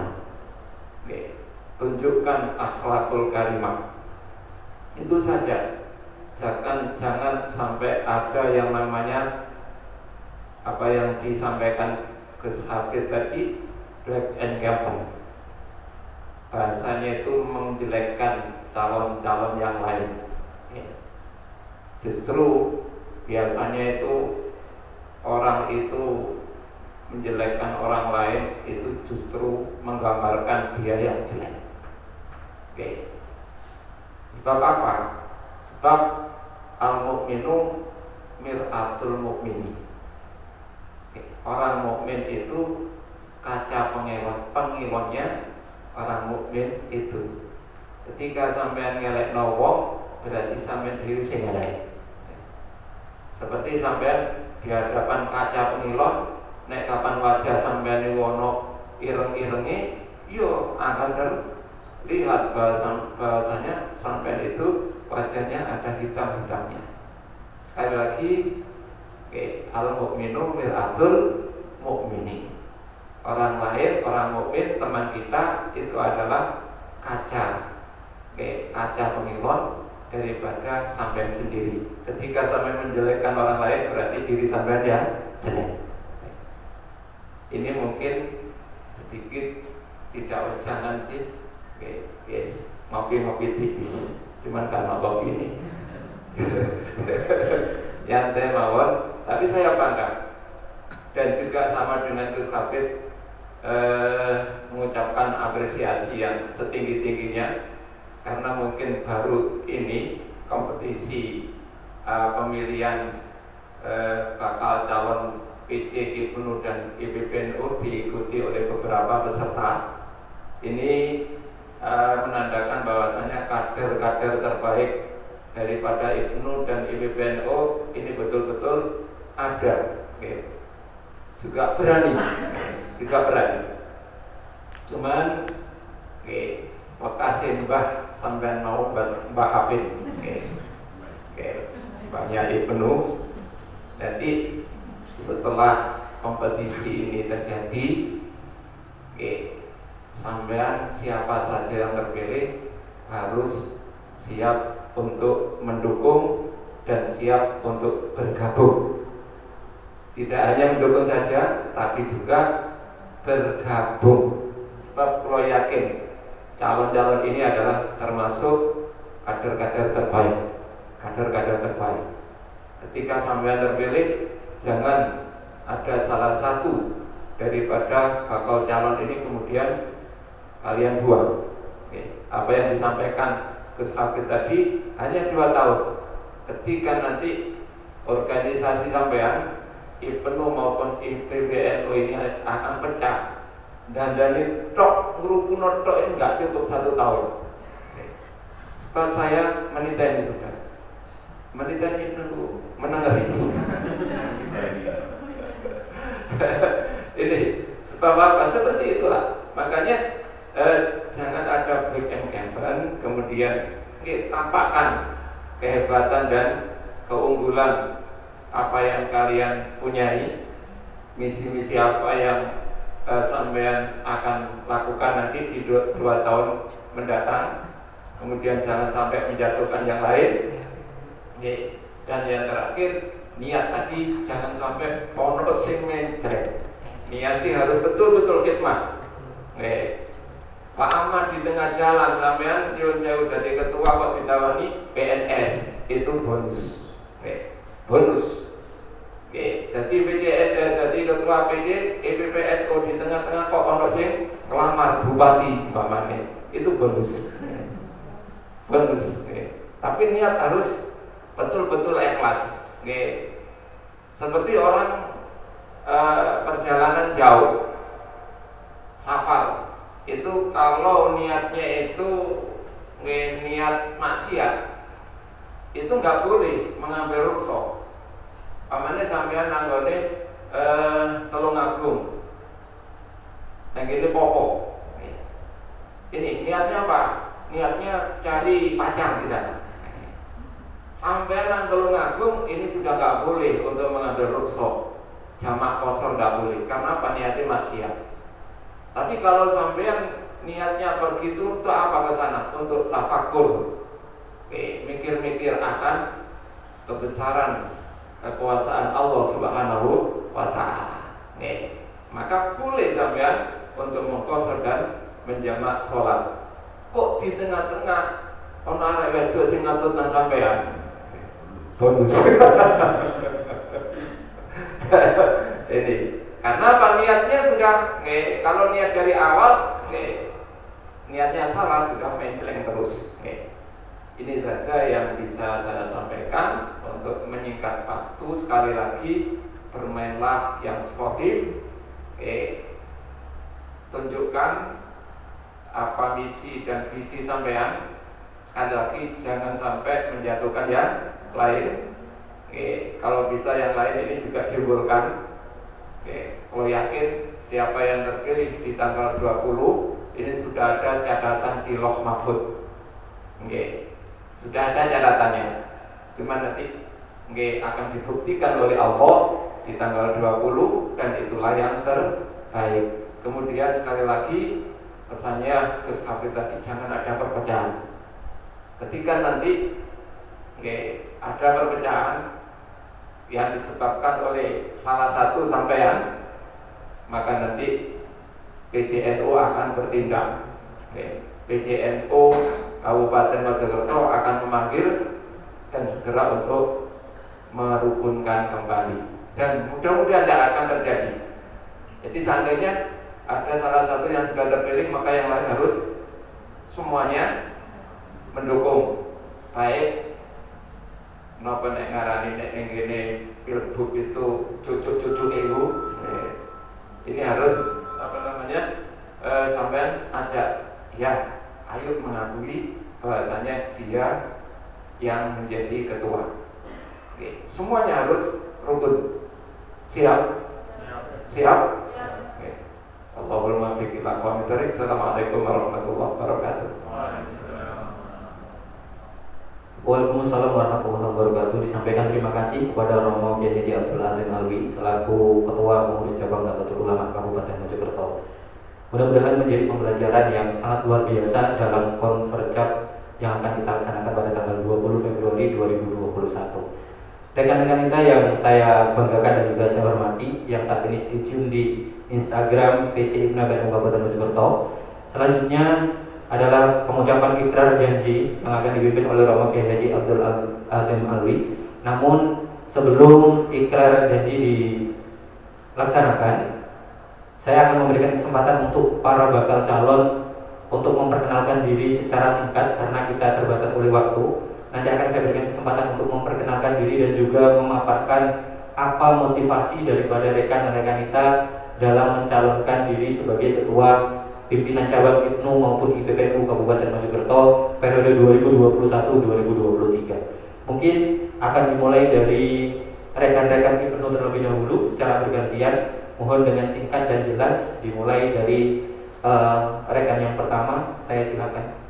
Tunjukkan akhlakul karimah. Itu saja. Jangan sampai ada yang namanya apa yang disampaikan Gus Hafid tadi, black and campaign. Bahasanya itu menjelekkan calon-calon yang lain. Justru biasanya itu orang itu menjelekkan orang lain itu justru menggambarkan dia yang jelek. Sebab apa? Sebab al-mu'minu mir'atul mu'mini. Orang mukmin itu kaca pengilonnya orang mukmin itu. Ketika sampean ngelekno wong, berarti sampean dhewe sing ngelek. Seperti sampean di hadapan kaca pengilon, nek kapan wajah sampeyan wono ireng-irenge, yo akan terlihat bahasanya sampeyan itu wajahnya ada hitam-hitamnya. Sekali lagi, al-mu'minu mir'atul mu'mini. Orang lain, orang mukmin, teman kita itu adalah kaca, kaca pengilon daripada sampean sendiri. Ketika sampean menjelekkan orang lain, berarti diri sampean yang jelek. Ini mungkin sedikit tidak wejangan sih, yes, ngopi-ngopi tipis, cuman karena kopi ini. Yang saya mawon, tapi saya bangga dan juga sama dengan Gus Habib mengucapkan apresiasi yang setinggi-tingginya karena mungkin baru ini kompetisi pemilihan bakal calon PC IPNU dan IPPNU diikuti oleh beberapa peserta. Ini menandakan bahwasanya kader-kader terbaik daripada IPNU dan IPPNU ini betul-betul ada, juga berani, Cuman, makasih Mbah sampean mau Mbah Hafid, Mbahnya IPNU. Jadi setelah kompetisi ini terjadi, sampean siapa saja yang terpilih harus siap untuk mendukung dan siap untuk bergabung. Tidak hanya mendukung saja, tapi juga bergabung. Sebab kalau yakin calon-calon ini adalah termasuk kader-kader terbaik. Ketika sampean terpilih, jangan ada salah satu daripada bakal calon ini kemudian kalian buang. Apa yang disampaikan Gus Habib tadi hanya 2 tahun. Ketika nanti organisasi sampean IPNU maupun IPPNU ini akan pecah dan dari tok ngerukun tok ini nggak cukup 1 tahun. Sebab saya meniteni sudah, meniteni dulu menengeri. Ini sebab apa? Seperti itulah. Makanya jangan ada break and campaign kemudian tampakkan kehebatan dan keunggulan apa yang kalian punyai, misi-misi apa yang sampean akan lakukan nanti di 2 tahun mendatang. Kemudian jangan sampai menjatuhkan yang lain. Dan yang terakhir, niat tadi jangan sampai ono sing mencret. Niati harus betul-betul khidmah. Pak Ahmad di tengah jalan sampean nyuwun sewu dadi ketua kok ditawani PNS, itu bonus. Bonus. Jadi jadi ketua PJ IPPNU di tengah-tengah kok ono sing ngelamar bupati umpamane, itu bonus. Bonus. Tapi niat harus betul-betul ikhlas. Seperti orang perjalanan jauh, safar, itu kalau niatnya itu niat maksiat, itu nggak boleh mengambil rukhsah. Pamane sampean nanggone Tulungagung, yang ini Popo. Ini niatnya apa? Niatnya cari pacar di sana. Sampean nang Tulungagung ini sudah nggak boleh untuk mengambil rukhsah. Jamak kosor nggak boleh. Karena apa? Niatnya maksiat. Tapi kalau sampean niatnya begitu, untuk apa ke sana? Untuk tafakur, mikir-mikir akan kebesaran kekuasaan Allah Subhanahu wa Ta'ala. Maka boleh sampean untuk mengqashar dan menjamak sholat. Kok di tengah-tengah ono arek wedok sing ngatut nang sampean? Bonus. Ini karena apa? Niatnya sudah kalau niat dari awal niatnya salah, sudah mencleng terus. Ini saja yang bisa saya sampaikan. Untuk menyingkat waktu, sekali lagi, bermainlah yang sportif, tunjukkan apa misi dan visi sampean. Sekali lagi, jangan sampai menjatuhkan yang lain. Kalau bisa yang lain ini juga diunggulkan. Kalau yakin siapa yang terpilih di tanggal 20 ini sudah ada catatan di Lauh Mahfud. Sudah ada catatannya. Cuma nanti akan dibuktikan oleh Allah di tanggal 20 dan itulah yang terbaik. Kemudian sekali lagi pesannya ke sahabat tadi, jangan ada perpecahan. Ketika nanti ada perpecahan yang disebabkan oleh salah satu sampean, maka nanti PJNU akan bertindak. PJNU Kabupaten Mojokerto akan memanggil dan segera untuk merukunkan kembali. Dan mudah-mudahan tidak akan terjadi. Jadi seandainya ada salah satu yang sudah terpilih, maka yang lain harus semuanya mendukung. Baik napa nek ngarani nek ning kene pilbub itu cucu-cucu ibu. Ini harus sampean ajak ya, ayo mengakui bahasanya dia yang menjadi ketua. Semuanya harus rukun. Siap? Siap? Allahumma muwaffiq ila aqwamit thoriq. Assalamualaikum warahmatullahi wabarakatuh. Waalaikumsalam warahmatullahi wabarakatuh. Disampaikan terima kasih kepada Romo Kiai Haji Abdul Adem Alwi selaku Ketua Pengurus Cabang Nahdlatul Ulama Kabupaten Mojokerto. Mudah-mudahan menjadi pembelajaran yang sangat luar biasa dalam Konvercap yang akan kita laksanakan pada tanggal 20 Februari 2021. Rekan-rekan kita yang saya banggakan dan juga saya hormati, yang saat ini stay tune di Instagram PC IPNA BNU Kabupaten Mojokerto. Selanjutnya adalah pengucapan ikrar janji yang akan dipimpin oleh Romo Kiai Haji Abdul Adem Alwi. Namun sebelum ikrar janji dilaksanakan, saya akan memberikan kesempatan untuk para bakal calon untuk memperkenalkan diri secara singkat karena kita terbatas oleh waktu. Nanti akan saya berikan kesempatan untuk memperkenalkan diri dan juga memaparkan apa motivasi daripada rekan-rekan kita dalam mencalonkan diri sebagai ketua pimpinan cabang IPNU maupun IPPNU Kabupaten Mojokerto periode 2021-2023. Mungkin akan dimulai dari rekan-rekan IPNU terlebih dahulu secara bergantian. Mohon dengan singkat dan jelas, dimulai dari rekan yang pertama. Saya silakan.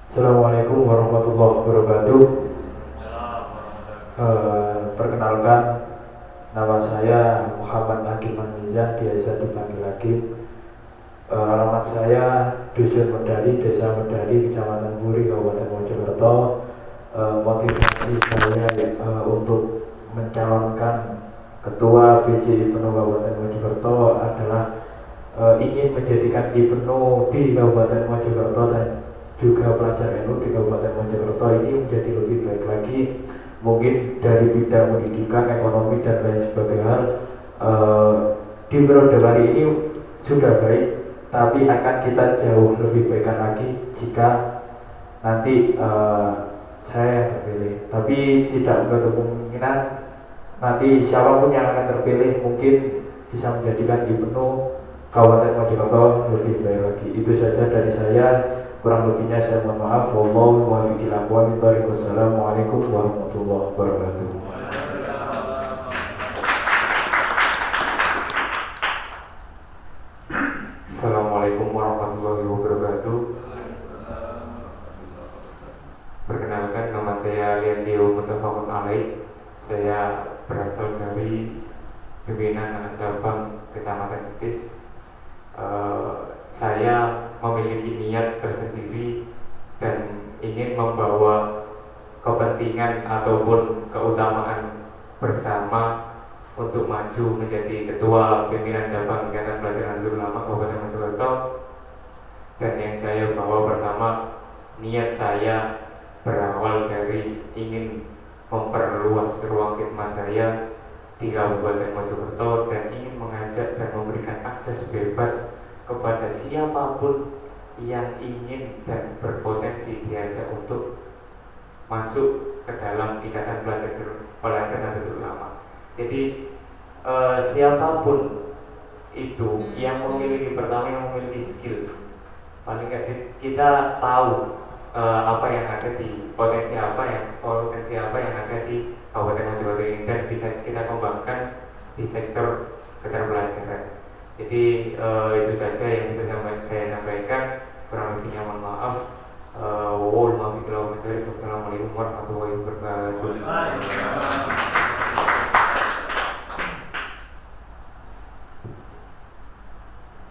Assalamualaikum warahmatullahi wabarakatuh. Perkenalkan, nama saya Muhammad Hakim Mizan, biasa dipanggil Hakim. Alamat saya Dusun Medali, Desa Medali, Kecamatan Buri, Kabupaten Mojokerto. Motivasi saya untuk mencalonkan Ketua PJ IPNU Kabupaten Mojokerto adalah ingin menjadikan IPNU di Kabupaten Mojokerto dan juga pelajar NU di Kabupaten Mojokerto ini menjadi lebih baik lagi, mungkin dari bidang pendidikan, ekonomi dan lain sebagainya. Di periode kali ini sudah baik, tapi akan kita jauh lebih baikkan lagi jika nanti saya yang terpilih. Tapi tidak menutup kemungkinan nanti siapapun yang akan terpilih mungkin bisa menjadikan IPNU Kabupaten Mojokerto lebih baik lagi. Itu saja dari saya. Kurang lebihnya saya mohon maaf. Wallahu muwaffiq ila aqwamit thoriq. Wassalamualaikum warahmatullahi wabarakatuh. Assalamualaikum warahmatullahi wabarakatuh. Perkenalkan, nama saya Liantio Mutafakun Alaih. Saya berasal dari pimpinan anak cabang Kecamatan Ketis. Saya memiliki niat tersendiri dan ingin membawa kepentingan ataupun keutamaan bersama untuk maju menjadi ketua pimpinan cabang Ikatan Pelajar Nahdlatul Ulama Kabupaten Mojokerto. Dan yang saya bawa pertama, niat saya berawal dari ingin memperluas ruang khidmat saya di Kabupaten Mojokerto dan ingin mengajak dan memberikan akses bebas kepada siapapun yang ingin dan berpotensi diajak untuk masuk ke dalam Ikatan Pelajar Nahdlatul Ulama. Jadi siapapun itu yang memiliki, pertama yang memiliki skill, paling nggak kita tahu apa yang ada di potensi apa yang ada di Kabupaten Mojokerto ini dan bisa kita kembangkan di sektor keterbelajaran. Jadi itu saja yang bisa saya sampaikan. Kurang lebihnya mohon maaf. Wassalamualaikum warahmatullahi wabarakatuh.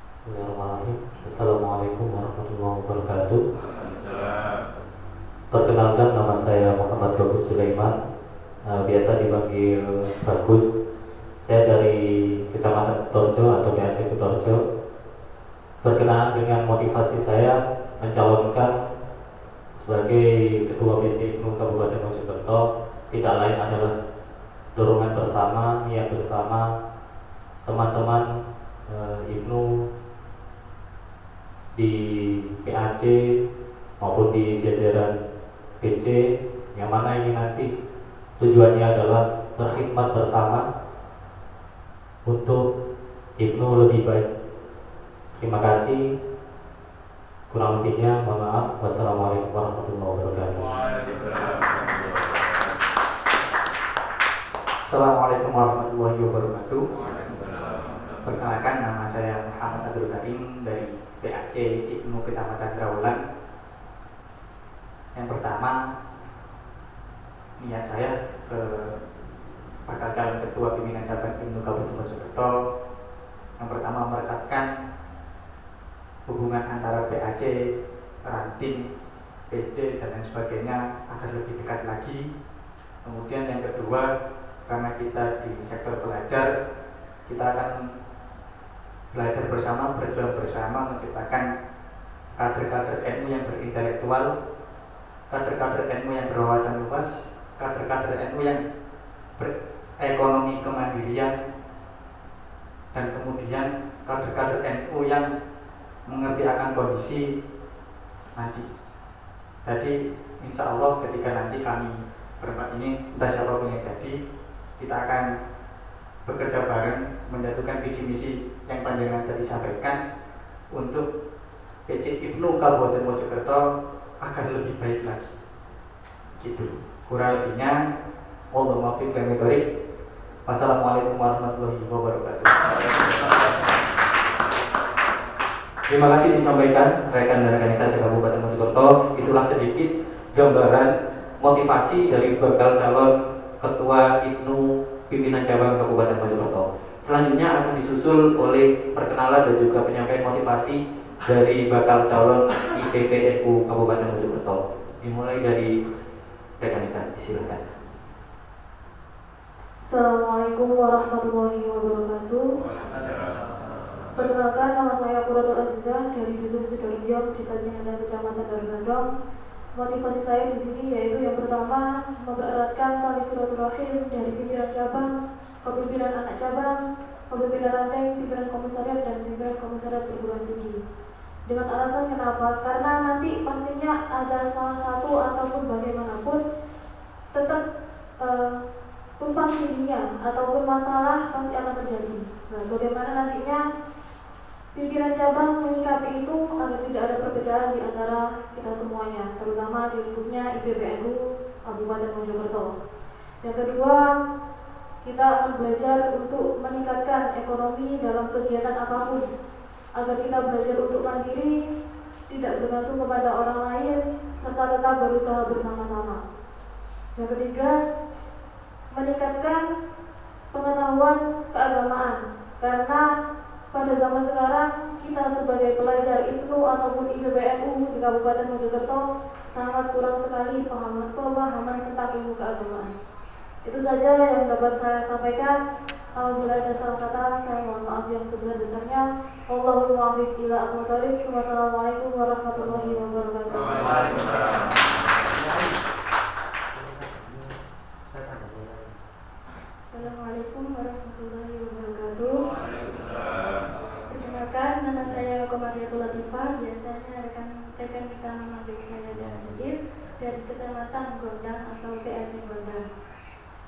Bismillahirrahmanirrahim. Assalamualaikum warahmatullahi wabarakatuh. Perkenalkan, nama saya Muhammad Bagus Sulaiman, biasa dipanggil Bagus. Saya dari Kecamatan Kutorjo atau PAC Kutorjo. Berkenaan dengan motivasi saya mencalonkan sebagai Ketua PC IPNU Kabupaten Mojokerto, tidak lain adalah dorongan bersama, niat bersama teman-teman IPNU di PAC maupun di jajaran PC, yang mana ini nanti tujuannya adalah berkhidmat bersama untuk IPNU lebih baik. Terima kasih. Kurang lebihnya mohon maaf. Wassalamualaikum warahmatullahi wabarakatuh. Assalamualaikum warahmatullahi wabarakatuh. Perkenalkan, nama saya Muhammad Abdul Karim dari PAC IPNU Kecamatan Trawulan. Yang pertama, niat saya ke bakal calon ketua pimpinan cabang IPNU Kabupaten Mojokerto. Yang pertama, merekatkan hubungan antara PAC, ranting, PC dan lain sebagainya agar lebih dekat lagi. Kemudian yang kedua, karena kita di sektor belajar, kita akan belajar bersama, berjuang bersama, menciptakan kader-kader NU yang berintelektual, kader-kader NU yang berwawasan luas, kader-kader NU yang berekonomi kemandirian, dan kemudian kader-kader NU yang mengerti akan kondisi nanti. Jadi insya Allah ketika nanti kami berempat ini, entah siapapun yang jadi, kita akan bekerja bareng menjatuhkan visi misi yang panjenengan tadi sampaikan untuk PC IPNU Kabupaten Mojokerto agar lebih baik lagi. Gitu. Kurang lebihnya, Wallahu muwaffiq wal hidayah. Wassalamualaikum warahmatullahi wabarakatuh. Terima kasih disampaikan rekan dan rekan kita Kabupaten Mojokerto. Itulah sedikit gambaran motivasi dari bakal calon Ketua IPNU Pimpinan Cabang Kabupaten Mojokerto. Selanjutnya akan disusul oleh perkenalan dan juga penyampaian motivasi dari bakal calon IPPNU Kabupaten Mojokerto. Dimulai dari rekan kita, silakan. Assalamualaikum warahmatullahi wabarakatuh. Perkenalkan, nama saya Quratul Azizah dari Dusun Sidoarjo, Desa Cinandang, Kecamatan Darugandong. Motivasi saya di sini yaitu yang pertama, mempereratkan tali silaturahim dari pimpinan cabang, kepimpinan anak cabang, kepimpinan ranting, pimpinan komisariat dan pimpinan komisariat perguruan tinggi. Dengan alasan kenapa? Karena nanti pastinya ada salah satu ataupun bagaimanapun tetap tumpang tindihnya ataupun masalah pasti akan terjadi. Nah, bagaimana nantinya pimpinan cabang menyikapi itu agar tidak ada perpecahan di antara kita semuanya, terutama di lingkupnya IPPNU Kabupaten Mojokerto. Yang kedua, kita akan belajar untuk meningkatkan ekonomi dalam kegiatan apapun, agar kita belajar untuk mandiri, tidak bergantung kepada orang lain, serta tetap berusaha bersama-sama. Yang ketiga, meningkatkan pengetahuan keagamaan, karena pada zaman sekarang kita sebagai pelajar IPNU ataupun IPPNU di Kabupaten Mojokerto sangat kurang sekali pemahaman tentang ilmu keagamaan. Itu saja yang dapat saya sampaikan. Apabila ada salah kata, saya mohon maaf yang sebesar-besarnya. Wallahul muwaffiq ila aqwamit thoriq. Wassalamualaikum warahmatullahi wabarakatuh. Assalamualaikum warahmatullahi wabarakatuh. Perkenalkan, nama saya Komariatul Latifah. Biasanya rekan-rekan kita memanggil saya Dalil dari Kecamatan Gondang atau PAC Gondang.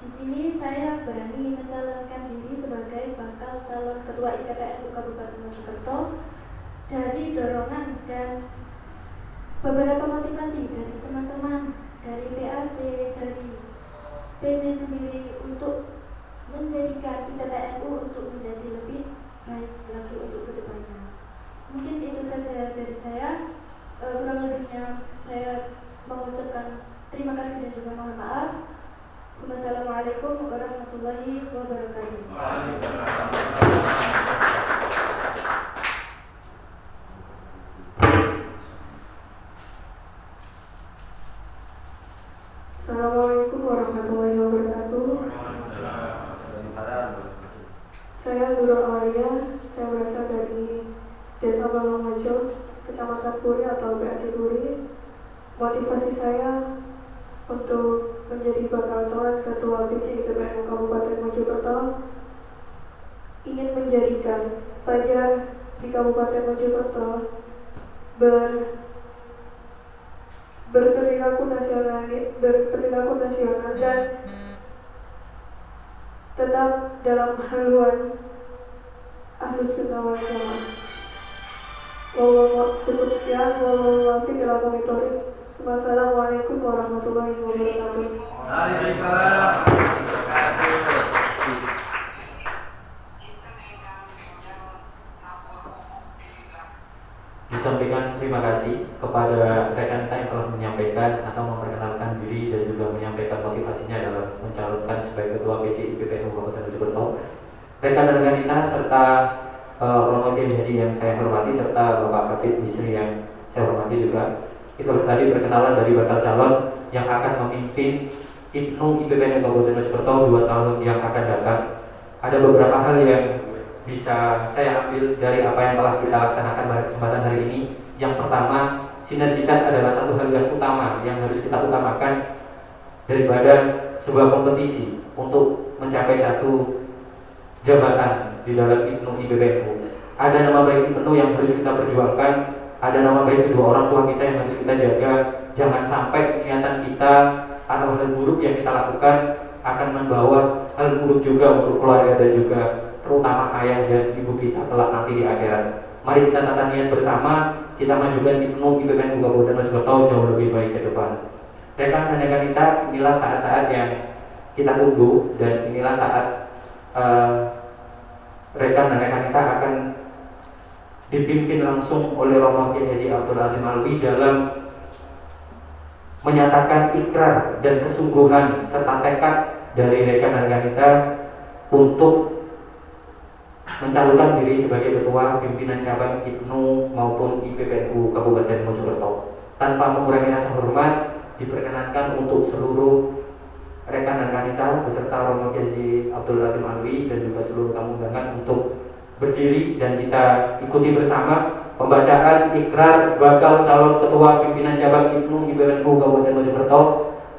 Di sini saya berani mencalonkan diri sebagai bakal calon Ketua IPPNU Kabupaten Mojokerto dari dorongan dan beberapa motivasi dari teman-teman, dari PAJ, dari PJ sendiri untuk menjadikan IPPNU untuk menjadi lebih baik lagi untuk kedepannya. Mungkin itu saja dari saya. Kurang lebihnya saya mengucapkan terima kasih dan juga mohon maaf. Wassalamualaikum warahmatullahi wabarakatuh. Assalamualaikum warahmatullahi wabarakatuh. Saya Nurul Aulia. Saya berasal dari Desa Balongojo, Kecamatan Puri atau PAJ Puri. Motivasi saya untuk menjadi bakal calon ketua PJ IPPNU Kabupaten Mojokerto ingin menjadikan Fajar di Kabupaten Mojokerto berperilaku nasional dan tetap dalam haluan Ahlus Sunnah wal Jamaah. Cukup sekian. Wassalamualaikum warahmatullahi wabarakatuh. Waalaikumsalam. Disampaikan terima kasih kepada rekan kita yang telah menyampaikan atau memperkenalkan diri dan juga menyampaikan motivasinya dalam mencalonkan sebagai ketua PJ IPPNU Kabupaten Mojokerto. Rekan dan rekan kita serta Romo Kiai Haji yang saya hormati serta Bapak Hafid Bisri yang saya hormati juga. Itu tadi perkenalan dari bakal calon yang akan memimpin IPNU IPPNU Kabupaten Mojokerto 2 tahun yang akan datang. Ada beberapa hal yang bisa saya ambil dari apa yang telah kita laksanakan pada kesempatan hari ini. Yang pertama, sinergitas adalah satu hal yang utama yang harus kita utamakan daripada sebuah kompetisi untuk mencapai satu jabatan di dalam IPNU IPPNU. Ada nama baik IPNU yang harus kita perjuangkan, ada nama baik kedua orang tua kita yang harus kita jaga. Jangan sampai niatan kita atau hal buruk yang kita lakukan akan membawa hal buruk juga untuk keluarga dan juga terutama ayah dan ibu kita kelak nanti di akhirat. Mari kita tata niat bersama, kita majukan IPNU IPPNU Kabupaten Mojokerto jauh lebih baik ke depan. Rekan dan rekan kita, inilah saat-saat yang kita tunggu dan inilah saat rekan dan rekan kita akan dipimpin langsung oleh Romo Kiai Haji Abdul Azim Alwi dalam menyatakan ikrar dan kesungguhan serta tekad dari rekan dan rekan kita untuk mencalonkan diri sebagai ketua pimpinan cabang IPNU maupun IPPNU Kabupaten Mojokerto. Tanpa mengurangi rasa hormat, diperkenankan untuk seluruh rekan dan rekan kita beserta Romo Kiai Haji Abdul Azim Alwi dan juga seluruh tamu undangan untuk berdiri dan kita ikuti bersama pembacaan ikrar bakal calon ketua pimpinan cabang IPNU IPPNU Kabupaten Mojokerto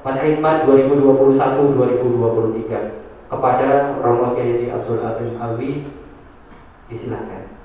masa khidmat 2021-2023 kepada Romo Kiai Haji Abdul Azim Alwi. Disilakan.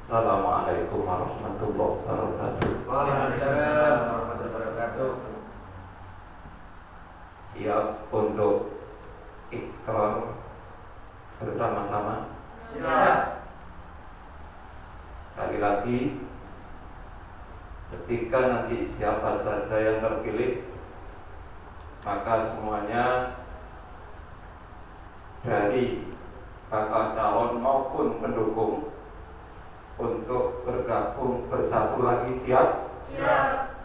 Assalamualaikum warahmatullahi wabarakatuh. Waalaikumsalam warahmatullahi wabarakatuh. Siap untuk ikrar bersama-sama? Siap. Sekali lagi, ketika nanti siapa saja yang terpilih, maka semuanya dari bakal calon maupun pendukung untuk bergabung bersatu lagi. Siap? Siap.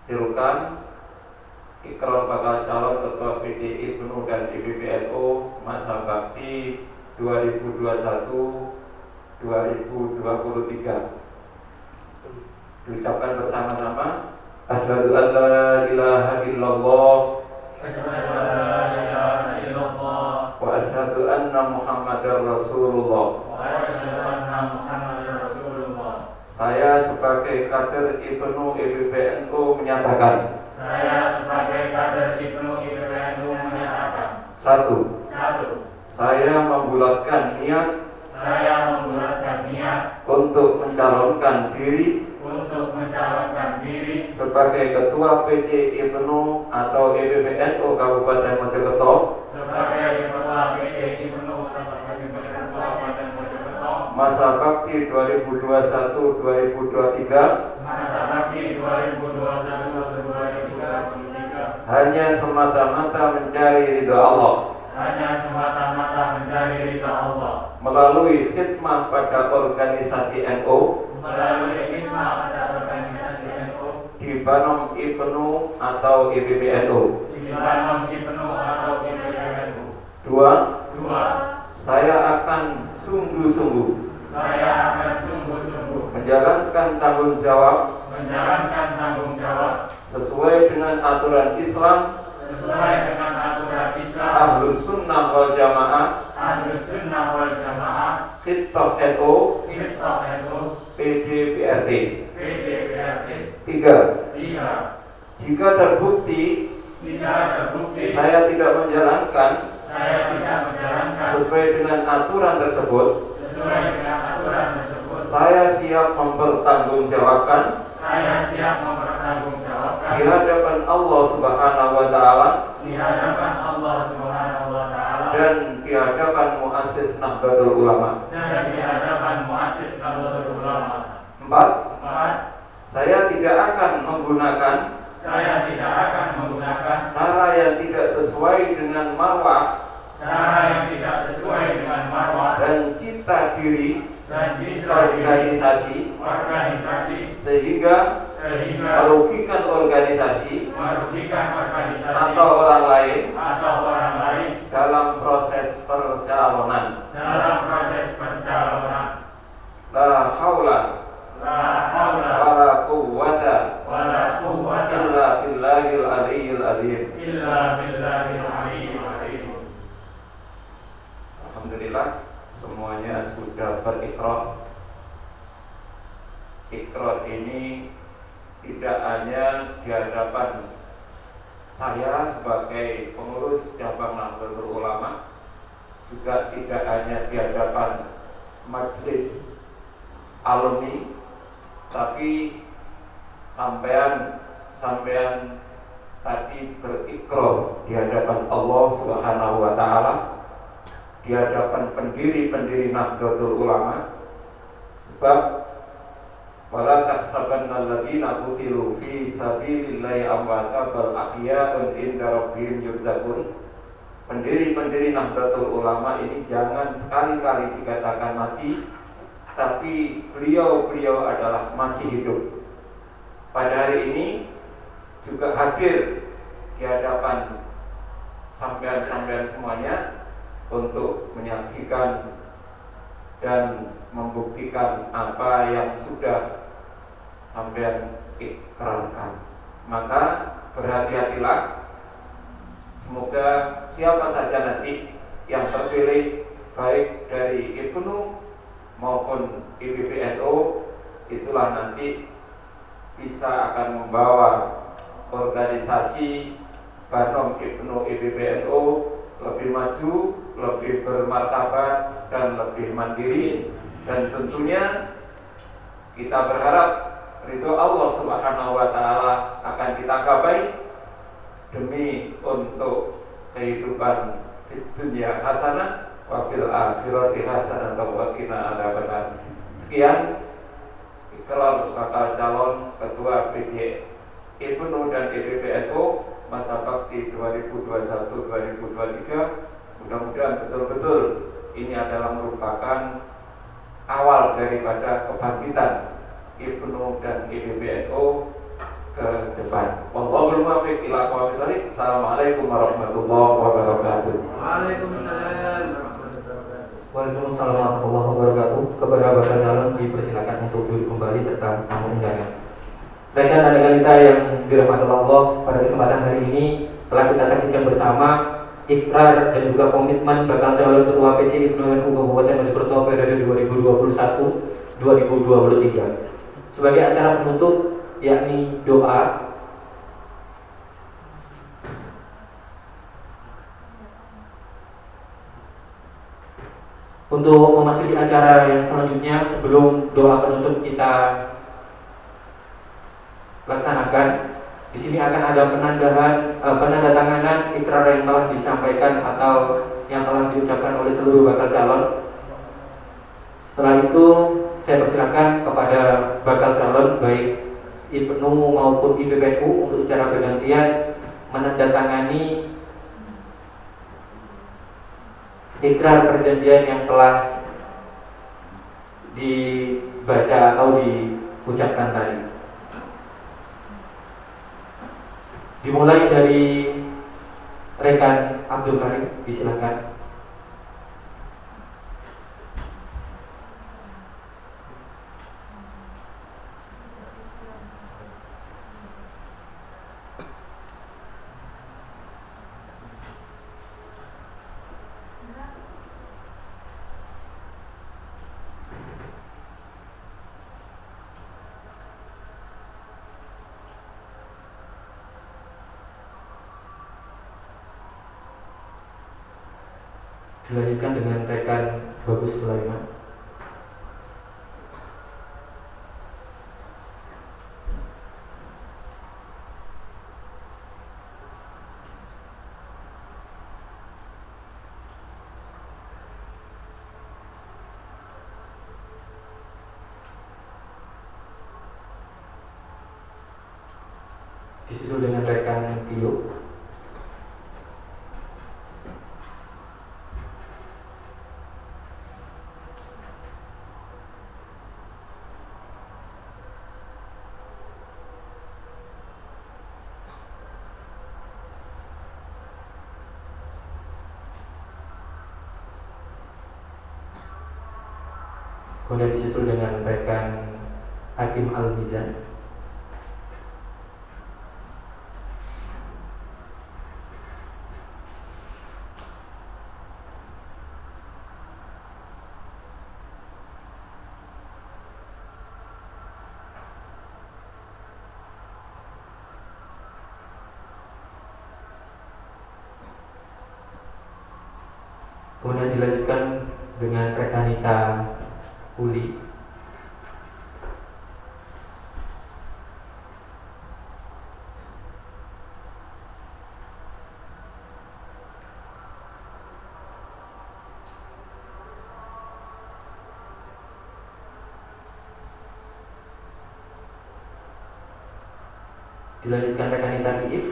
Tirukan ikrar bakal calon ketua PJ IPNU dan IPPNU masa bakti 2021-2023. Diucapkan bersama-sama. Asyhadu an la ilaha illallah wa asyhadu anna Muhammadar Rasulullah. Saya sebagai kader IPNU IPBNU menyatakan. Saya sebagai kader IPNU IPBNU menyatakan. 1. 1. Saya membulatkan niat. Saya membulatkan niat Untuk mencalonkan diri. untuk mencalonkan diri Sebagai Ketua PC IPNU atau IPBNU Kabupaten Mojokerto. sebagai Ketua PC IPNU Kabupaten Mojokerto Masa bakti 2021-2023. masa bakti 2021-2023 Hanya semata-mata mencari ridha Allah. hanya semata-mata mencari ridha Allah Melalui khidmah pada organisasi NU. melalui khidmah pada organisasi NU Di Banom IPNU atau IPBNU. di Banom IPNU atau IPBNU. 2. 2. Saya akan sungguh-sungguh Saya akan sungguh-sungguh menjalankan tanggung jawab menjalankan tanggung jawab sesuai dengan aturan Islam, sesuai dengan aturan Islam, Ahlus Sunnah wal Jamaah, Ahlus Sunnah wal Jamaah, Khitah NU, Khitah NU, PDPRT. PDPRT. 3. 3. Jika terbukti Jika terbukti saya tidak menjalankan saya tidak menjalankan sesuai dengan aturan tersebut, sesuai dengan aturan tersebut, saya siap mempertanggungjawabkan saya siap mempertanggungjawabkan di hadapan Allah Subhanahu wa taala di hadapan Allah Subhanahu wa taala dan di hadapan muassis Nahdlatul Ulama. dan di hadapan muassis Nahdlatul Ulama. 4. 4. Saya tidak akan menggunakan Saya tidak akan menggunakan cara yang tidak sesuai dengan marwah cara yang tidak sesuai dengan marwah dan cita diri dan citra diri organisasi sehingga merugikan organisasi atau orang lain dalam proses percalonan. La haula wala quwwata illa billahil aliyyil azim. Alhamdulillah semuanya sudah berikrar. Ikrar ini tidak hanya di hadapan saya sebagai pengurus cabang Nahdlatul Ulama, juga tidak hanya di hadapan majelis alumni, tapi sampean tadi berikrar di hadapan Allah Subhanahu wa taala, di hadapan pendiri-pendiri Nahdlatul Ulama. Sebab wala tahsabanna alladziina qutilu fi sabilillahi amwata bal ahya'un inda rabbihim yurzaqun. Pendiri-pendiri Nahdlatul Ulama ini jangan sekali-kali dikatakan mati, tapi beliau adalah masih hidup. Pada hari ini juga hadir di hadapan sampean-sampean semuanya untuk menyaksikan dan membuktikan apa yang sudah sampean ikrarkan. Maka berhati-hatilah. Semoga siapa saja nanti yang terpilih, baik dari IPNU maupun IPBNU, itulah nanti bisa akan membawa organisasi Banom IPNU IPBNU lebih maju, lebih bermartabat, dan lebih mandiri. Dan tentunya kita berharap ridho Allah Subhanahu wa taala akan kita gapai demi untuk kehidupan di dunia hasanah wa fil akhirati hasanah wa qina adzabannar. Sekian ikrar bakal calon ketua PJ IPNU dan IPBNU masa bakti 2021-2023. Mudah-mudahan betul-betul ini adalah merupakan awal daripada kebangkitan IPNU dan IPBNU ke depan. Wallahul muwaffiq ila aqwamit thoriq. Assalamualaikum warahmatullahi wabarakatuh. Waalaikumsalam warahmatullahi wabarakatuh. Waalaikumsalam warahmatullahi wabarakatuh. Kepada bakal calon dipersilakan untuk duduk kembali serta tamu undangan. Rekan dan rekan kita yang dirahmati Allah, pada kesempatan hari ini telah kita saksikan bersama ikrar dan juga komitmen bakal calon ketua PC IPNU Kabupaten Mojokerto periode 2021-2023. sebagai acara penutup yakni doa. Untuk memasuki acara yang selanjutnya, sebelum doa penutup kita laksanakan, di sini akan ada penandatanganan ikrar yang telah disampaikan atau yang telah diucapkan oleh seluruh bakal calon. Setelah itu saya persilakan kepada bakal calon baik IPNU maupun IPPNU untuk secara bergantian menandatangani ikrar perjanjian yang telah dibaca atau diucapkan tadi. Dimulai dari rekan Abdul Karim, disilakan. Dilanjutkan dengan rekan Bagus Sulaiman. Disusul dengan rekan Tio. Kemudian disusul dengan rekan Hakim Al-Mizan. Kemudian dilanjutkan dengan rekanita Uli. Dilanjutkan rekanita Iif.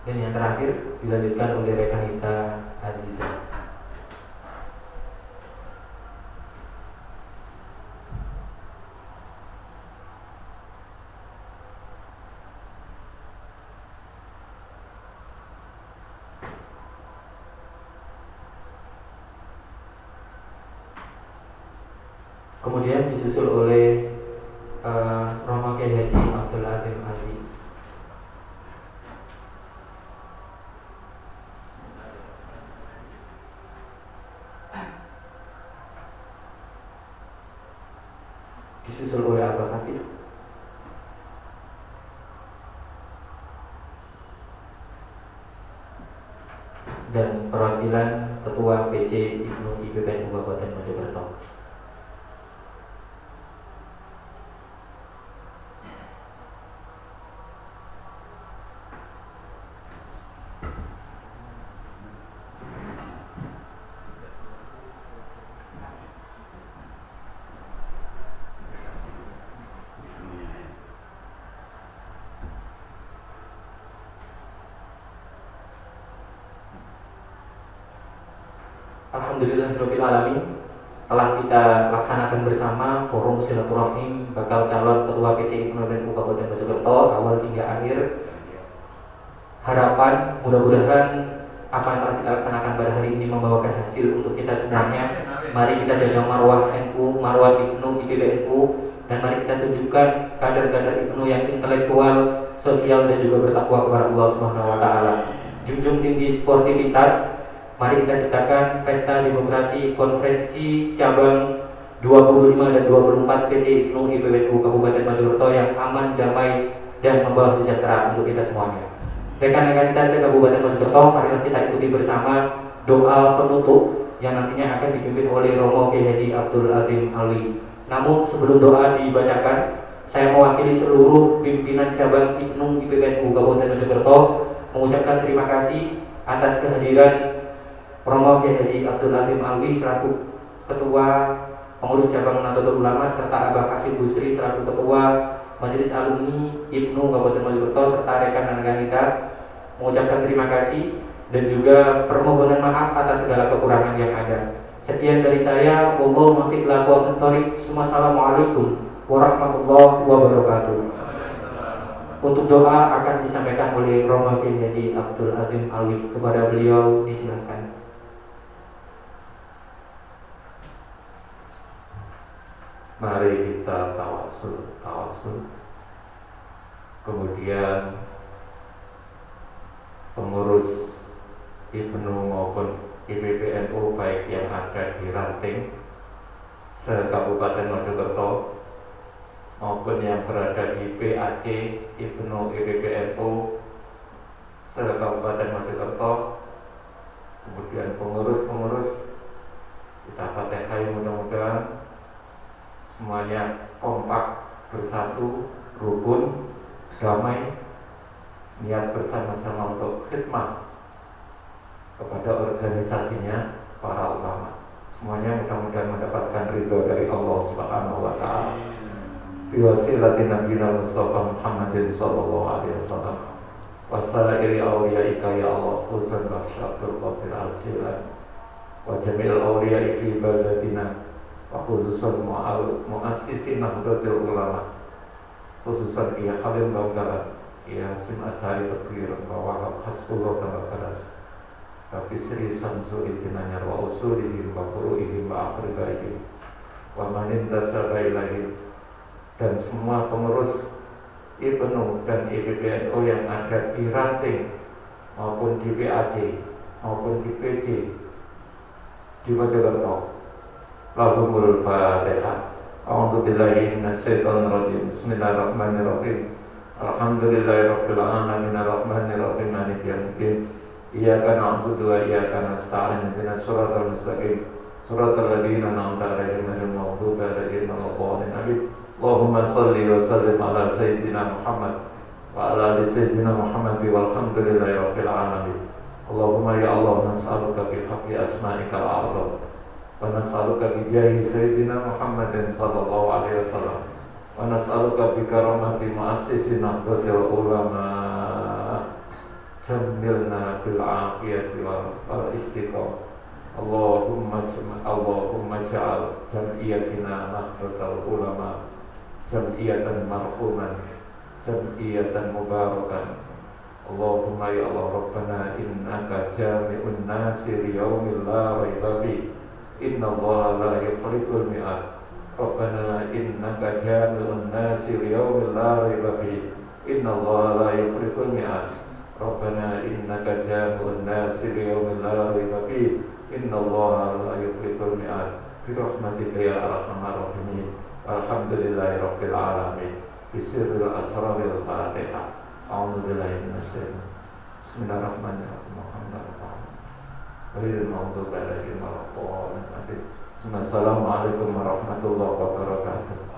Dan yang terakhir dilanjutkan oleh rekanita Aziza. Kemudian disusul oleh Romo Kiai Haji Abdul Adim Ali. Disusul oleh Abah Hafid. Dan perwakilan Ketua PC IPNU IPPNU Kabupaten Mojokerto. Alhamdulillahirabbil alamin, telah kita laksanakan bersama forum silaturahim bakal calon ketua PC IPNU Kabupaten Mojokerto awal hingga akhir. Harapan mudah-mudahan apa yang telah kita laksanakan pada hari ini membawakan hasil untuk kita semuanya. Mari kita jaga marwah NU, marwah IPNU, IPB-NU, dan mari kita tunjukkan kader-kader IPNU yang intelektual, sosial, dan juga bertakwa kepada Allah Subhanahu wa Ta'ala. Junjung tinggi sportivitas. Mari kita ciptakan pesta demokrasi konferensi cabang 25 dan 24 PJ IPNU IPWNU Kabupaten Mojokerto yang aman, damai, dan membawa sejahtera untuk kita semuanya. Rekan-rekan kita se-Kabupaten Mojokerto, marilah kita ikuti bersama doa penutup yang nantinya akan dipimpin oleh Romo Kiai Haji Abdul Azim Alwi. Namun sebelum doa dibacakan, saya mewakili seluruh pimpinan cabang IPNU IPWNU Kabupaten Mojokerto mengucapkan terima kasih atas kehadiran Romo Kiai Haji Abdul Azim Alwi selaku Ketua Pengurus Cabang Nahdlatul Ulama, serta Abah Hafid Busri selaku Ketua Majelis Alumni IPNU Kabupaten Mojokerto, serta rekan-rekan kita mengucapkan terima kasih dan juga permohonan maaf atas segala kekurangan yang ada. Sekian dari saya. Wallahu muwaffiq ila aqwamit thoriq. Wassalamualaikum warahmatullahi wabarakatuh. Untuk doa akan disampaikan oleh Romo Kiai Haji Abdul Azim Alwi. Kepada beliau disilakan. Mari kita tawasul. Kemudian pengurus IPNU maupun IPBNU baik yang ada di Ranting se-Kabupaten Mojokerto maupun yang berada di PAC IPNU IPBNU se-Kabupaten Mojokerto, kemudian pengurus kita Fatihai, mudah-mudahan semuanya kompak, bersatu, rukun, damai, niat bersama-sama untuk khidmat kepada organisasinya para ulama. Semuanya mudah-mudahan mendapatkan ridho dari Allah Subhanahu wa Ta'ala. Biwasilati nabiyina Mustafa Muhammadin sallallahu alaihi wasallam wa sa'iri awliyaika ya Allah khuzan baksyatul qadir al-jilan wa jamil awliya'i fi baldatina wa khususan mu'assisi Nahdlatul Ulama, khususan Ia Khalim Banggalan, Ia Sim Ashari Takbir, Wahab Hasbullah Tababaras, Tapi Sri Samsuddin Anyar wa usulihim wa furu'ihim wa akhribaihim wa manintasaba ilaihim, dan semua pengurus IPNU dan IPBNU yang ada di Ranting maupun di PAC maupun di PJ di Mojokerto. Lahumul Fatihah. A'udzu billahi minasyaitonir rajim. Bismillahirrahmanirrahim. Alhamdulillahirabbil alamin arrahmanir rahim maliki yaumiddin. Iyyaka na'budu wa iyyaka nasta'in. Ihdinas siratal mustaqim. Siratal ladzina an'amta 'alaihim ghairil maghdubi 'alaihim waladdallin. Allahumma shalli wa sallim ala sayyidina Muhammad wa ala ali sayyidina Muhammad walhamdulillahirabbil alamin. Allahumma ya Allah, nas'aluka bi haqqi asma'ikal a'zam wa nas'aluka bi jahi sayyidina Muhammadin sallallahu alaihi wasallam wa nas'aluka bi karamati mu'assisi Nahdlatul Ulama, jammilna bil afiyati wal istiqamah. Allahumma ja'al jam'iyatina Nahdlatul Ulama jam'iyatan marhuman, jam'iyatan mubarakan. Allahumma ya Allah Rabbana innaka jami'un nasi liyaumin la raiba fi. Inna Allah la yukhliful mi'ad. Rabbana innaka jami'un nasi liyaumin la raiba fi. Inna Allah la yukhliful mi'ad. Rabbana innaka jami'un nasi liyaumin la raiba fi. Inna Allah la yukhliful mi'ad. Bi rahmatika ya arhamar rahimin. Alhamdulillahirabbil alamin. Bisirril asraril Fatihah. A'udzu billahi minasyaitonir rajim. Bismillahirrahmanirrahim. Assalamualaikum warahmatullahi wabarakatuh.